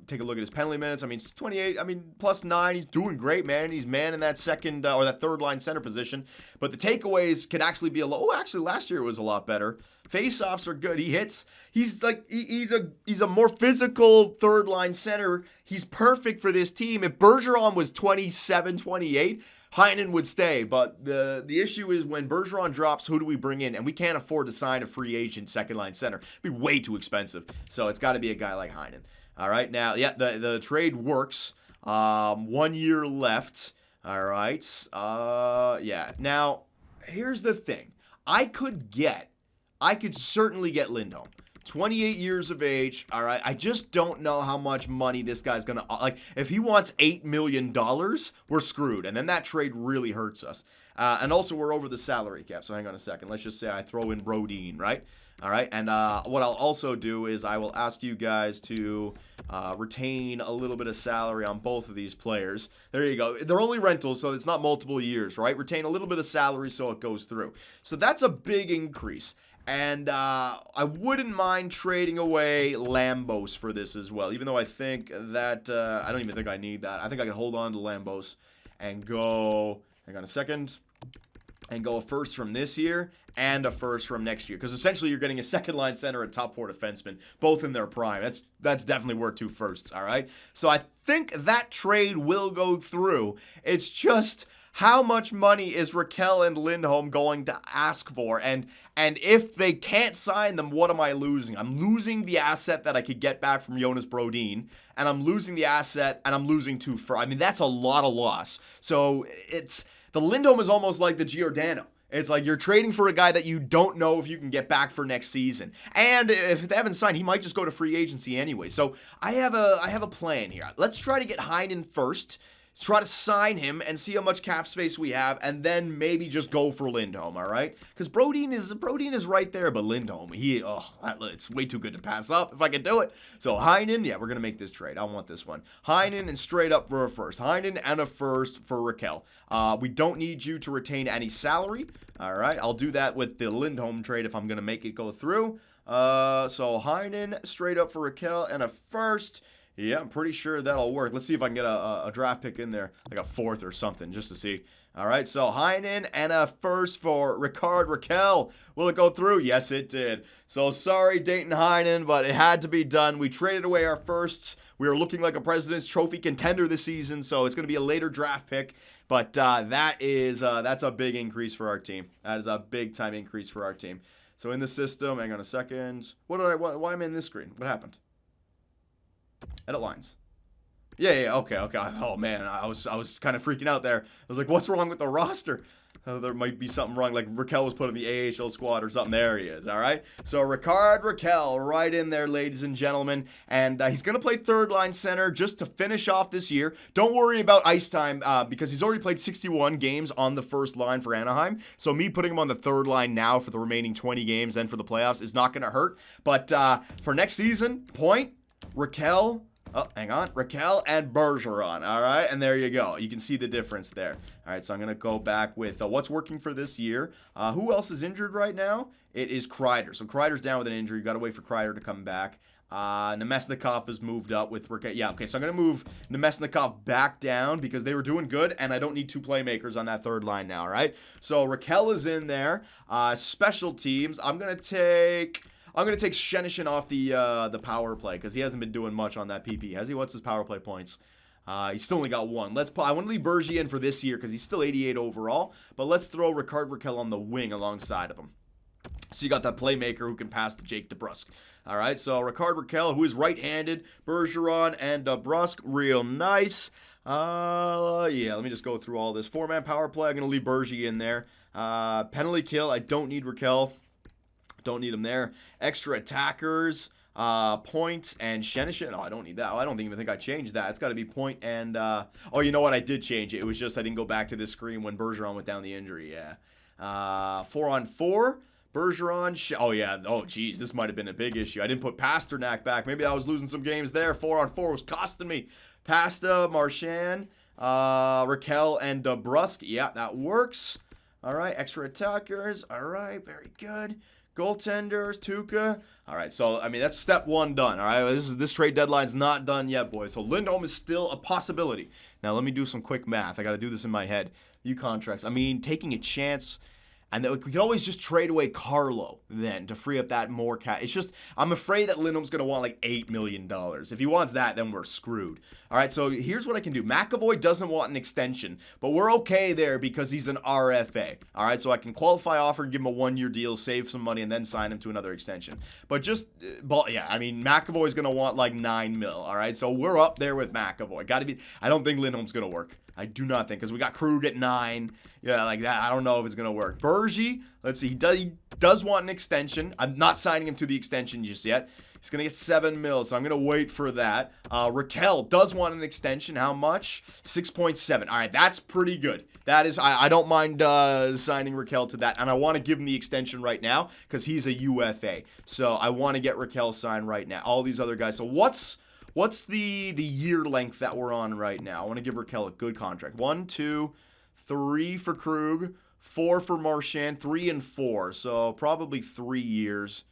Take a look at his penalty minutes. I mean, 28. I mean, +9. He's doing great, man. He's manning that second or that third line center position. But the takeaways could actually be actually last year was a lot better. Face-offs are good. He hits. He's a more physical third line center. He's perfect for this team. If Bergeron was 27, 28, Heinen would stay. But the issue is when Bergeron drops, who do we bring in? And we can't afford to sign a free agent second line center. It'd be way too expensive. So it's got to be a guy like Heinen. All right. Now, yeah, the trade works. 1 year left. All right. Yeah. Now, here's the thing. I could certainly get Lindholm. 28 years of age, all right? I just don't know how much money this guy's going to... Like, if he wants $8 million, we're screwed. And then that trade really hurts us. And also, we're over the salary cap. So hang on a second. Let's just say I throw in Brodin, right? All right? And what I'll also do is I will ask you guys to retain a little bit of salary on both of these players. There you go. They're only rentals, so it's not multiple years, right? Retain a little bit of salary so it goes through. So that's a big increase. And I wouldn't mind trading away Lambos for this as well, even though I think that I don't even think I need that. I think I can hold on to Lambos and go, hang on a second, and go a first from this year and a first from next year. Because essentially you're getting a second line center and top four defenseman, both in their prime. That's definitely worth 2 firsts, all right? So I think that trade will go through. It's just how much money is Raquel and Lindholm going to ask for? And if they can't sign them, what am I losing? I'm losing the asset that I could get back from Jonas Brodin, and I'm losing the asset, and I'm losing two for. I mean, that's a lot of loss. So the Lindholm is almost like the Giordano. It's like you're trading for a guy that you don't know if you can get back for next season. And if they haven't signed, he might just go to free agency anyway. So I have a plan here. Let's try to get Heinen first. Let's try to sign him and see how much cap space we have, and then maybe just go for Lindholm, all right? Because Brodin is right there, but Lindholm, it's way too good to pass up if I can do it. So Heinen, yeah, we're going to make this trade. I want this one. Heinen and straight up for a first. Heinen and a first for Raquel. We don't need you to retain any salary, all right? I'll do that with the Lindholm trade if I'm going to make it go through. So Heinen, straight up for Raquel, and a first. Yeah, I'm pretty sure that'll work. Let's see if I can get a draft pick in there, like a fourth or something, just to see. All right, so Heinen and a first for Raquel. Will it go through? Yes, it did. So sorry, Dayton Heinen, but it had to be done. We traded away our firsts. We are looking like a President's Trophy contender this season, so it's going to be a later draft pick. But that's a big increase for our team. That is a big-time increase for our team. So in the system, hang on a second. Why am I in this screen? What happened? Edit lines. Yeah, okay. Oh man, I was kind of freaking out there. I was like, what's wrong with the roster? There might be something wrong. Like Raquel was put in the AHL squad or something. There he is. All right. So Raquel right in there, ladies and gentlemen, and he's gonna play third line center just to finish off this year. Don't worry about ice time because he's already played 61 games on the first line for Anaheim. So me putting him on the third line now for the remaining 20 games and for the playoffs is not gonna hurt. But for next season, point. Raquel and Bergeron, all right? And there you go. You can see the difference there. All right, so I'm going to go back with what's working for this year. Who else is injured right now? It is Kreider. So Kreider's down with an injury. Got to wait for Kreider to come back. Nemesnikov has moved up with Raquel. Yeah, okay, so I'm going to move Nemesnikov back down because they were doing good, and I don't need two playmakers on that third line now, all right? So Raquel is in there. Special teams, I'm going to take Shenishin off the power play because he hasn't been doing much on that PP, has he? What's his power play points? He's still only got one. I want to leave Bergie in for this year because he's still 88 overall, but let's throw Raquel on the wing alongside of him. So you got that playmaker who can pass to Jake DeBrusk. All right, so Raquel, who is right-handed, Bergeron and DeBrusk, real nice. Yeah, let me just go through all this. Four-man power play, I'm going to leave Bergie in there. Penalty kill, I don't need Raquel. Don't need him there. Extra attackers, Point and Shenishin. Oh, I don't need that. I don't even think I changed that. It's got to be Point and... oh, you know what? I did change it. It was just I didn't go back to this screen when Bergeron went down the injury. Yeah. 4-on-4. Bergeron. Oh, yeah. Oh, geez. This might have been a big issue. I didn't put Pasternak back. Maybe I was losing some games there. 4-on-4 was costing me. Pasta, Marchand, Raquel, and DeBrusk. Yeah, that works. All right. Extra attackers. All right. Very good. Goaltenders, Tuukka. All right, so, I mean, that's step one done, all right? This trade deadline's not done yet, boys. So Lindholm is still a possibility. Now, let me do some quick math. I got to do this in my head. Few contracts. I mean, taking a chance... And we could always just trade away Carlo then to free up that more cash. It's just, I'm afraid that Lindholm's going to want like $8 million. If he wants that, then we're screwed. All right, so here's what I can do. Mcavoy doesn't want an extension, but we're okay there because he's an RFA. All right, so I can qualify offer and give him a one-year deal, save some money, and then sign him to another extension. But yeah, I mean, McAvoy's going to want like $9 million, all right? So we're up there with McAvoy. I don't think Lindholm's going to work. I do not think, because we got Krug at 9. Yeah, like that. I don't know if it's going to work. Bergie, let's see. He does want an extension. I'm not signing him to the extension just yet. He's going to get $7 million, so I'm going to wait for that. Raquel does want an extension. How much? 6.7. All right, that's pretty good. That is, I don't mind signing Raquel to that, and I want to give him the extension right now because he's a UFA. So I want to get Raquel signed right now. All these other guys. So what's the year length that we're on right now? I want to give Raquel a good contract. 1, 2, 3 for Krug, 4 for Marchand, 3 and 4. So probably 3 years.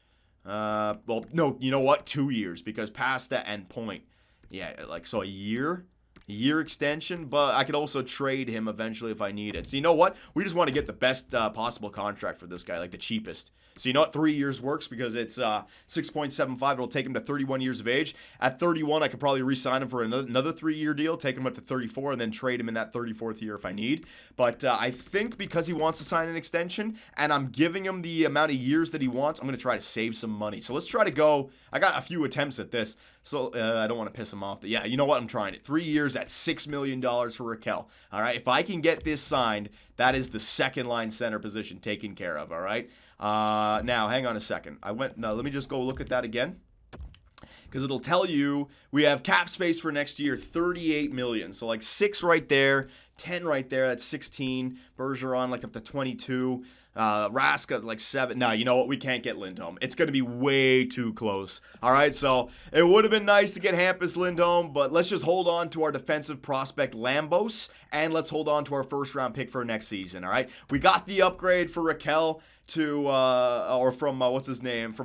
Well, no, you know what? 2 years because Pasta and Point. Yeah, like, so a year. year extension, but I could also trade him eventually if I need it. So you know what? We just want to get the best possible contract for this guy, like the cheapest. So you know what? 3 years works because it's 6.75. It'll take him to 31 years of age. At 31, I could probably re-sign him for another 3-year deal, take him up to 34, and then trade him in that 34th year if I need. But I think because he wants to sign an extension, and I'm giving him the amount of years that he wants, I'm going to try to save some money. So let's try to go. I got a few attempts at this, so I don't want to piss him off. But yeah, you know what? I'm trying it. 3 years at $6 million for Raquel. All right, if I can get this signed, that is the second line center position taken care of. All right. Now, hang on a second. Let me just go look at that again. Because it'll tell you we have cap space for next year, $38 million. So like 6 right there, 10 right there, that's 16. Bergeron like up to 22. Raska like 7. No, you know what? We can't get Lindholm. It's going to be way too close. All right, so it would have been nice to get Hampus Lindholm, but let's just hold on to our defensive prospect Lambos, and let's hold on to our first-round pick for next season. All right, we got the upgrade for Raquel from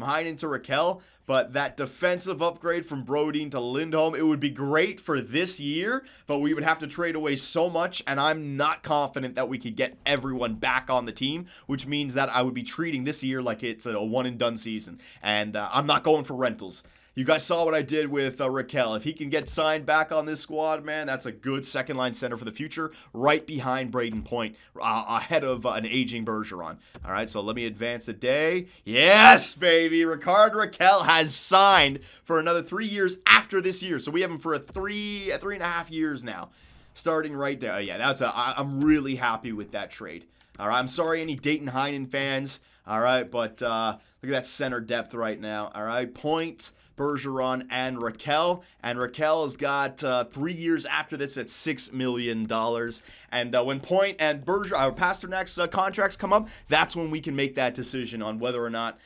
Heinen to Raquel, but that defensive upgrade from Brodin to Lindholm, it would be great for this year, but we would have to trade away so much, and I'm not confident that we could get everyone back on the team, which means that I would be treating this year like it's a one-and-done season, and I'm not going for rentals. You guys saw what I did with Raquel. If he can get signed back on this squad, man, that's a good second-line center for the future, right behind Braden Point, ahead of an aging Bergeron. All right, so let me advance the day. Yes, baby! Rickard Rakell has signed for another 3 years after this year. So we have him for three and a half years now, starting right there. Yeah, I'm really happy with that trade. All right, I'm sorry, any Dayton Heinen fans. All right, but look at that center depth right now. All right, Point, Bergeron, and Raquel. And Raquel has got 3 years after this at $6 million. And when Point and Pasternak's contracts come up, that's when we can make that decision on whether or not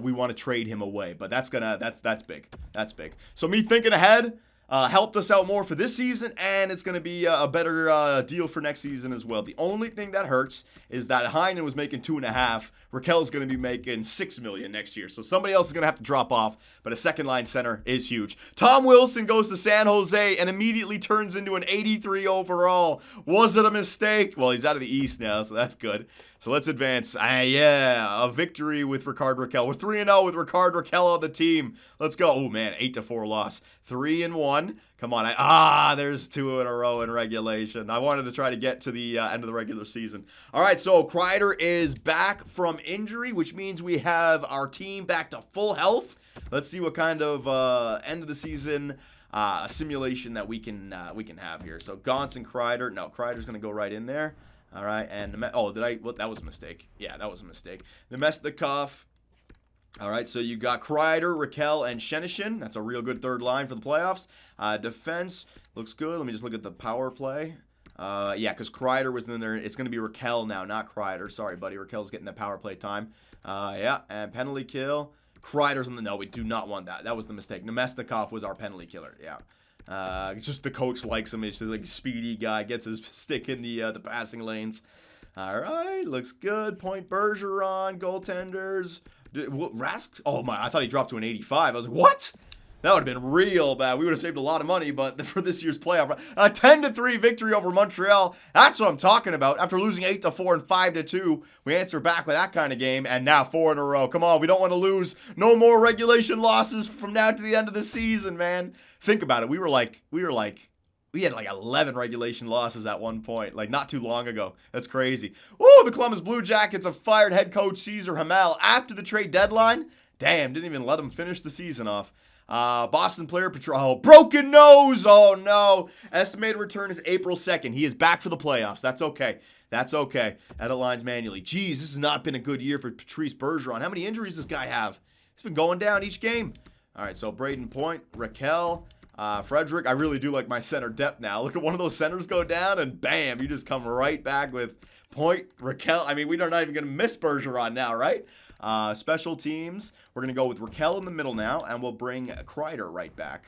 we want to trade him away. But that's big. That's big. So me thinking ahead helped us out more for this season, and it's going to be a better deal for next season as well. The only thing that hurts is that Heinen was making 2.5. Raquel's going to be making $6 million next year, so somebody else is going to have to drop off, but a second line center is huge. Tom Wilson goes to San Jose and immediately turns into an 83 overall. Was it a mistake? Well, he's out of the East now, so that's good. So let's advance. A victory with Rickard Rakell. We're 3-0 with Rickard Rakell on the team. Let's go. Oh, man, 8-4 loss. 3-1. Come on. There's 2 in a row in regulation. I wanted to try to get to the end of the regular season. All right, so Kreider is back from injury, which means we have our team back to full health. Let's see what kind of end of the season simulation that we can have here. So Gauntz and Kreider. No, Kreider's going to go right in there. All right, and that was a mistake. Yeah, that was a mistake. Nemesnikov. All right, so you got Kreider, Rakell, and Shenishin. That's a real good third line for the playoffs. Defense looks good. Let me just look at the power play. Because Kreider was in there. It's going to be Rakell now, not Kreider. Sorry, buddy. Rakell's getting the power play time. And penalty kill. Kreider's on the... No, we do not want that. That was the mistake. Nemesnikov was our penalty killer. Yeah. Just the coach likes him. He's just like a speedy guy. Gets his stick in the passing lanes. All right, looks good. Point Bergeron, goaltenders. Rask. Oh my! I thought he dropped to an 85. I was like, what? That would have been real bad. We would have saved a lot of money, but for this year's playoff, a 10-3 victory over Montreal. That's what I'm talking about. After losing 8-4 and 5-2, we answer back with that kind of game, and now 4 in a row. Come on, we don't want to lose. No more regulation losses from now to the end of the season, man. Think about it. We had like 11 regulation losses at one point, like not too long ago. That's crazy. Ooh, the Columbus Blue Jackets have fired head coach Cesar Hamel after the trade deadline. Damn, didn't even let him finish the season off. Boston player Patrol, broken nose. Oh no. Estimated return is April 2nd. He is back for the playoffs. That's okay. Edit lines manually. Jeez, this has not been a good year for Patrice Bergeron. How many injuries does this guy have? He's been going down each game. All right, so Braden Point, Raquel, Frederick. I really do like my center depth now. Look at one of those centers go down, and bam, you just come right back with Point, Raquel. I mean, we're not even going to miss Bergeron now, right? Special teams, we're going to go with Raquel in the middle now, and we'll bring Kreider right back.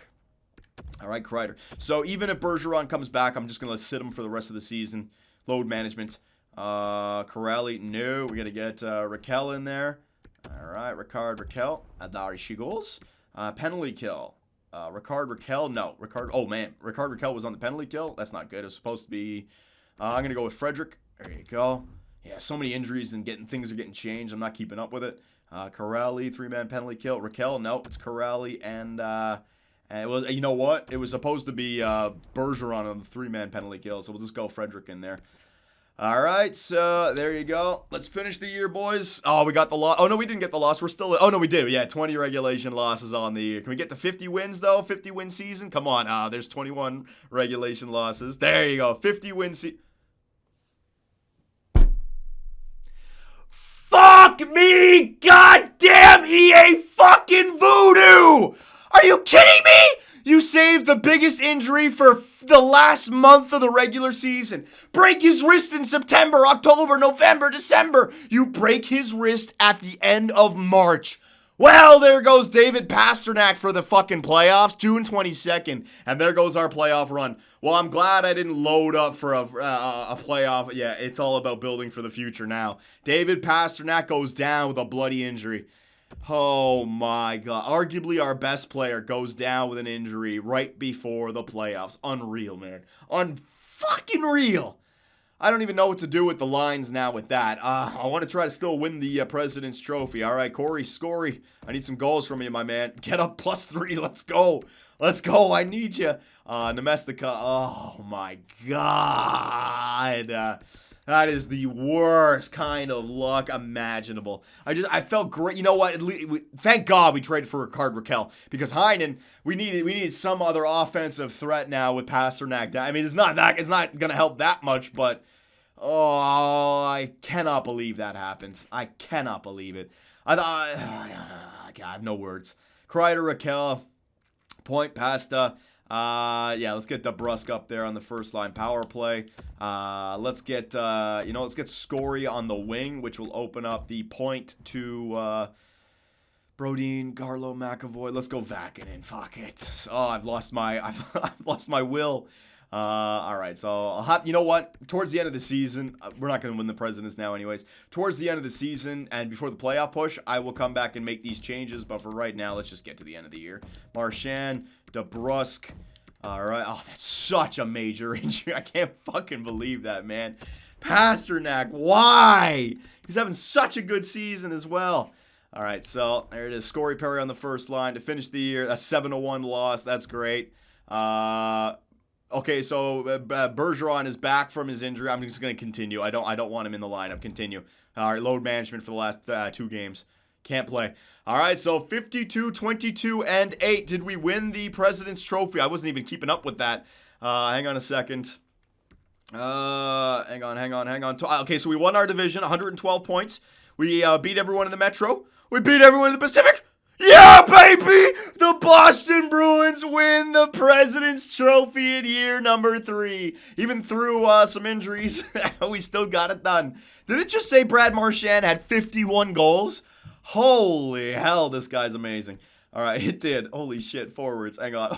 All right, Kreider. So even if Bergeron comes back, I'm just going to sit him for the rest of the season. Load management. Corelli, no. We're going to get Raquel in there. All right, Rickard Raquel. Adari Shigos. Penalty kill. Ricard Raquel. No, Ricard. Oh man, Ricard Raquel was on the penalty kill. That's not good. It was supposed to be. I'm gonna go with Frederick. There you go. Yeah, so many injuries and things are getting changed. I'm not keeping up with it. Corrali, 3-man penalty kill. Raquel, no, it's Corrali and it was. You know what? It was supposed to be Bergeron on the 3-man penalty kill. So we'll just go Frederick in there. All right, so there you go. Let's finish the year, boys. Oh, we got the loss. Oh, no, we didn't get the loss. We're still... Oh, no, we did. Yeah, 20 regulation losses on the year. Can we get to 50 wins, though? 50-win season? Come on. There's 21 regulation losses. There you go. 50-win season. Fuck me! Goddamn EA fucking voodoo! Are you kidding me? You saved the biggest injury for the last month of the regular season. Break his wrist in September, October, November, December. You break his wrist at the end of March. Well, there goes David Pastrnak for the fucking playoffs, June 22nd. And there goes our playoff run. Well, I'm glad I didn't load up for a playoff. Yeah, it's all about building for the future now. David Pastrnak goes down with a bloody injury. Oh my God. Arguably our best player goes down with an injury right before the playoffs. Unreal, man. Unfucking real. I don't even know what to do with the lines now with that. I want to try to still win the President's Trophy. All right, Corey, Scory. I need some goals from you, my man. Get up +3. Let's go. Let's go. I need you. Nemestica. Oh my God. That is the worst kind of luck imaginable. I felt great. You know what? Thank God we traded for Ricard Raquel because Heinen. We needed some other offensive threat now with Pastrnak. I mean, it's not gonna help that much, but I cannot believe that happened. I cannot believe it. I have no words. Kreider, Raquel, Point, Pasta. Yeah, let's get DeBrusk up there on the first line power play. Let's get Scory on the wing, which will open up the point to Brodin, Garlow, McAvoy. Let's go Vakinen. Fuck it. Oh, I've lost my will. All right, so I'll have, you know what? Towards the end of the season, we're not going to win the Presidents now anyways. Towards the end of the season and before the playoff push, I will come back and make these changes. But for right now, let's just get to the end of the year. Marchand, DeBrusk. All right. Oh, that's such a major injury. I can't fucking believe that, man. Pastrnak, why? He's having such a good season as well. All right, so there it is. Scory Perry on the first line to finish the year. A 7-1 loss. That's great. Okay, so Bergeron is back from his injury. I'm just going to continue. I don't want him in the lineup. Continue. All right, load management for the last 2 games. Can't play. All right, so 52, 22, and 8. Did we win the President's Trophy? I wasn't even keeping up with that. Hang on a second. Hang on. Okay, so we won our division, 112 points. We beat everyone in the Metro. We beat everyone in the Pacific. Yeah, baby! The Boston Bruins win the President's Trophy in year number 3. Even through some injuries, we still got it done. Did it just say Brad Marchand had 51 goals? Holy hell, this guy's amazing. All right, it did. Holy shit, forwards. Hang on.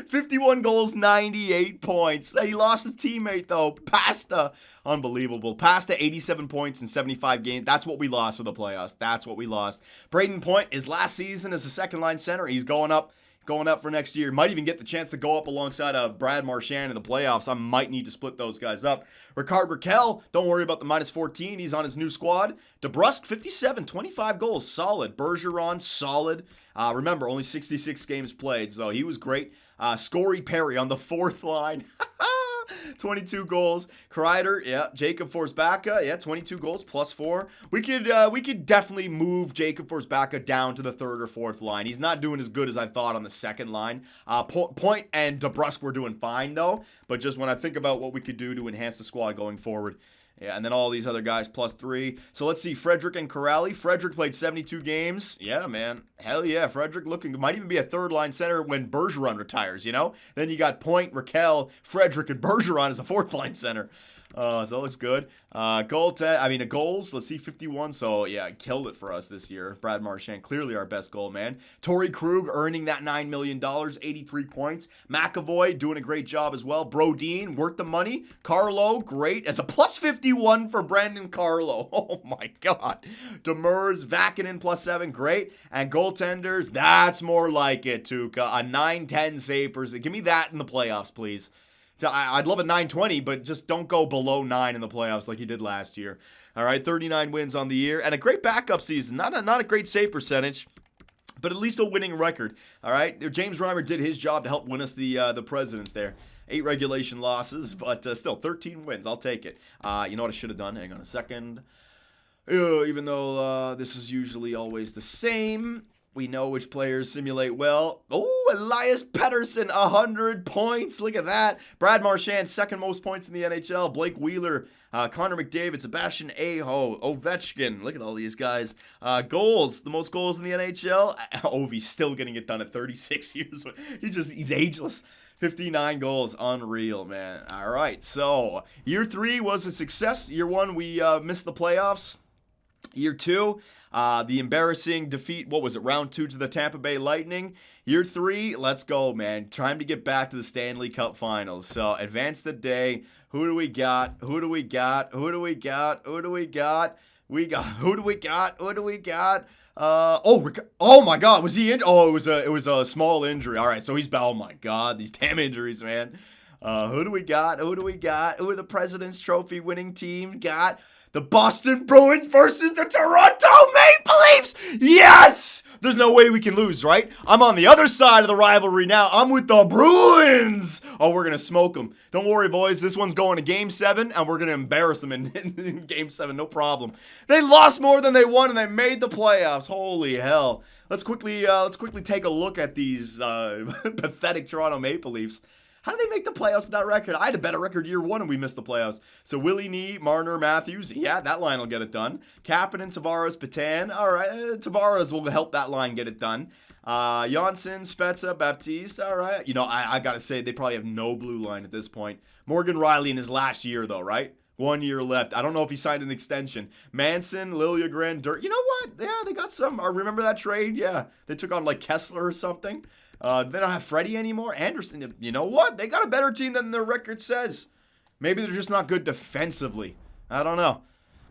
51 goals, 98 points. He lost his teammate, though. Pasta. Unbelievable. Pasta, 87 points in 75 games. That's what we lost for the playoffs. That's what we lost. Braden Point, his last season as a second-line center. He's going up for next year. Might even get the chance to go up alongside Brad Marchand in the playoffs. I might need to split those guys up. Ricard Raquel, don't worry about the -14. He's on his new squad. DeBrusk, 57, 25 goals. Solid. Bergeron, solid. Remember, only 66 games played, so he was great. Scory Perry on the fourth line. 22 goals. Kreider, yeah. Jacob Forsbacka, yeah, 22 goals, +4. We could definitely move Jacob Forsbacka down to the third or fourth line. He's not doing as good as I thought on the second line. Point and DeBrusk were doing fine, though. But just when I think about what we could do to enhance the squad going forward. Yeah, and then all these other guys +3. So let's see, Frederick and Corrali. Frederick played 72 games. Yeah, man. Hell yeah, Frederick might even be a third-line center when Bergeron retires, you know? Then you got Point, Raquel, Frederick, and Bergeron as a fourth-line center. So that looks good. Goals. Let's see, 51. So, yeah, killed it for us this year. Brad Marchand, clearly our best goal man. Torrey Krug earning that $9 million, 83 points. McAvoy doing a great job as well. Brodin, worth the money. Carlo, great. As a plus 51 for Brandon Carlo. Oh, my God. Demers, Vakinen, +7, great. And goaltenders, that's more like it, Tuukka. A 9-10 save percentage. Give me that in the playoffs, please. I'd love a 920, but just don't go below 9 in the playoffs like he did last year. All right, 39 wins on the year, and a great backup season. Not a great save percentage, but at least a winning record. All right, James Reimer did his job to help win us the Presidents there. 8 regulation losses, but still 13 wins. I'll take it. You know what I should have done? Hang on a second. Even though this is usually always the same. We know which players simulate well. Oh, Elias Pettersson, 100 points. Look at that. Brad Marchand, second most points in the NHL. Blake Wheeler, Connor McDavid, Sebastian Aho, Ovechkin. Look at all these guys. Goals, the most goals in the NHL. Ovi's still getting it done at 36 years. He's ageless. 59 goals. Unreal, man. All right, so year 3 was a success. Year 1, we missed the playoffs. Year 2, the embarrassing defeat, round 2 to the Tampa Bay Lightning. Year 3, let's go, man. Time to get back to the Stanley Cup Finals. So, advance the day. Who do we got? Oh my God, was he in? Oh, it was a small injury. All right, so he's, oh my God, these damn injuries, man. Who do we got? Who are the President's Trophy winning team got? The Boston Bruins versus the Toronto Maple Leafs! Yes! There's no way we can lose, right? I'm on the other side of the rivalry now. I'm with the Bruins! Oh, we're going to smoke them. Don't worry, boys. This one's going to Game 7, and we're going to embarrass them in Game 7. No problem. They lost more than they won, and they made the playoffs. Holy hell. Let's quickly take a look at these pathetic Toronto Maple Leafs. How did they make the playoffs with that record? I had a better record year 1 and we missed the playoffs. So Willie Nee, Marner, Matthews. Yeah, that line will get it done. Kapanen, Tavares, Patan. All right, Tavares will help that line get it done. Janssen, Spezza, Baptiste. All right. You know, I got to say, they probably have no blue line at this point. Morgan Riley in his last year, though, right? 1 year left. I don't know if he signed an extension. Manson, Liljegren, Dirt. You know what? Yeah, they got some. Remember that trade? Yeah. They took on like Kessler or something. They don't have Freddie anymore. Anderson, you know what? They got a better team than their record says. Maybe they're just not good defensively. I don't know.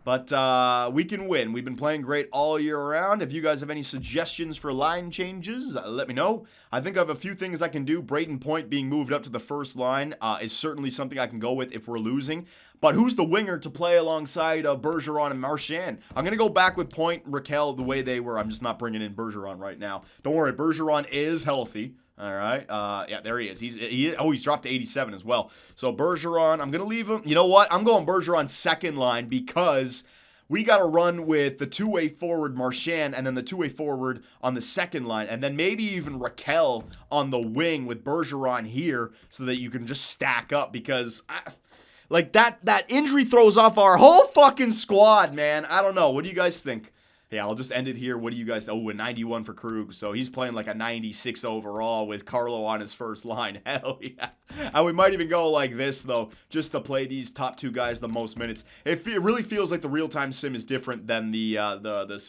But we can win. We've been playing great all year around. If you guys have any suggestions for line changes, let me know. I think I have a few things I can do. Braden Point being moved up to the first line is certainly something I can go with if we're losing. But who's the winger to play alongside Bergeron and Marchand? I'm going to go back with Point, Raquel, the way they were. I'm just not bringing in Bergeron right now. Don't worry, Bergeron is healthy. All right. Yeah, there he is. He's dropped to 87 as well. So Bergeron, I'm going to leave him. You know what? I'm going Bergeron second line because we got to run with the two-way forward Marchand and then the two-way forward on the second line. And then maybe even Raquel on the wing with Bergeron here so that you can just stack up because that injury throws off our whole fucking squad, man. I don't know. What do you guys think? Yeah, I'll just end it here. What do you guys... Oh, a 91 for Krug. So he's playing like a 96 overall with Carlo on his first line. Hell yeah. And we might even go like this, though, just to play these top 2 guys the most minutes. It really feels like the real-time sim is different than the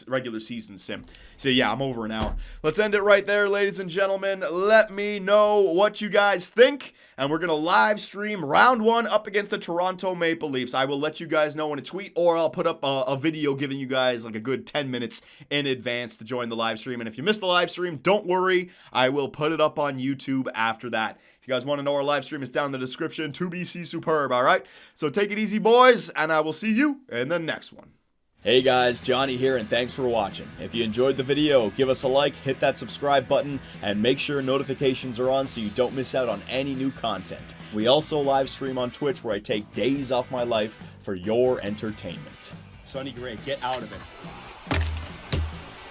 regular season sim. So yeah, I'm over an hour. Let's end it right there, ladies and gentlemen. Let me know what you guys think. And we're going to live stream round 1 up against the Toronto Maple Leafs. I will let you guys know in a tweet, or I'll put up a video giving you guys like a good 10 minutes in advance to join the live stream. And if you missed the live stream, don't worry. I will put it up on YouTube after that. If you guys want to know our live stream, it's down in the description. 2BC Superb, all right? So take it easy, boys, and I will see you in the next one. Hey guys, Johnny here, and thanks for watching. If you enjoyed the video, give us a like, hit that subscribe button, and make sure notifications are on so you don't miss out on any new content. We also live stream on Twitch where I take days off my life for your entertainment. Sonny Gray, get out of it.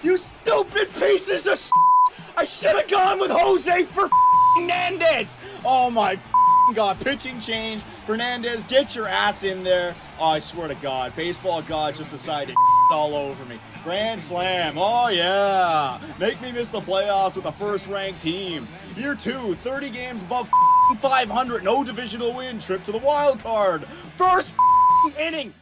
You stupid pieces of shit! I should have gone with Jose for Fernandez! Oh my God, pitching change. Fernandez, get your ass in there. Oh, I swear to God, baseball God just decided to all over me. Grand slam, oh yeah. Make me miss the playoffs with a first-ranked team. Year 2, 30 games above 500, no divisional win, trip to the wild card. First inning.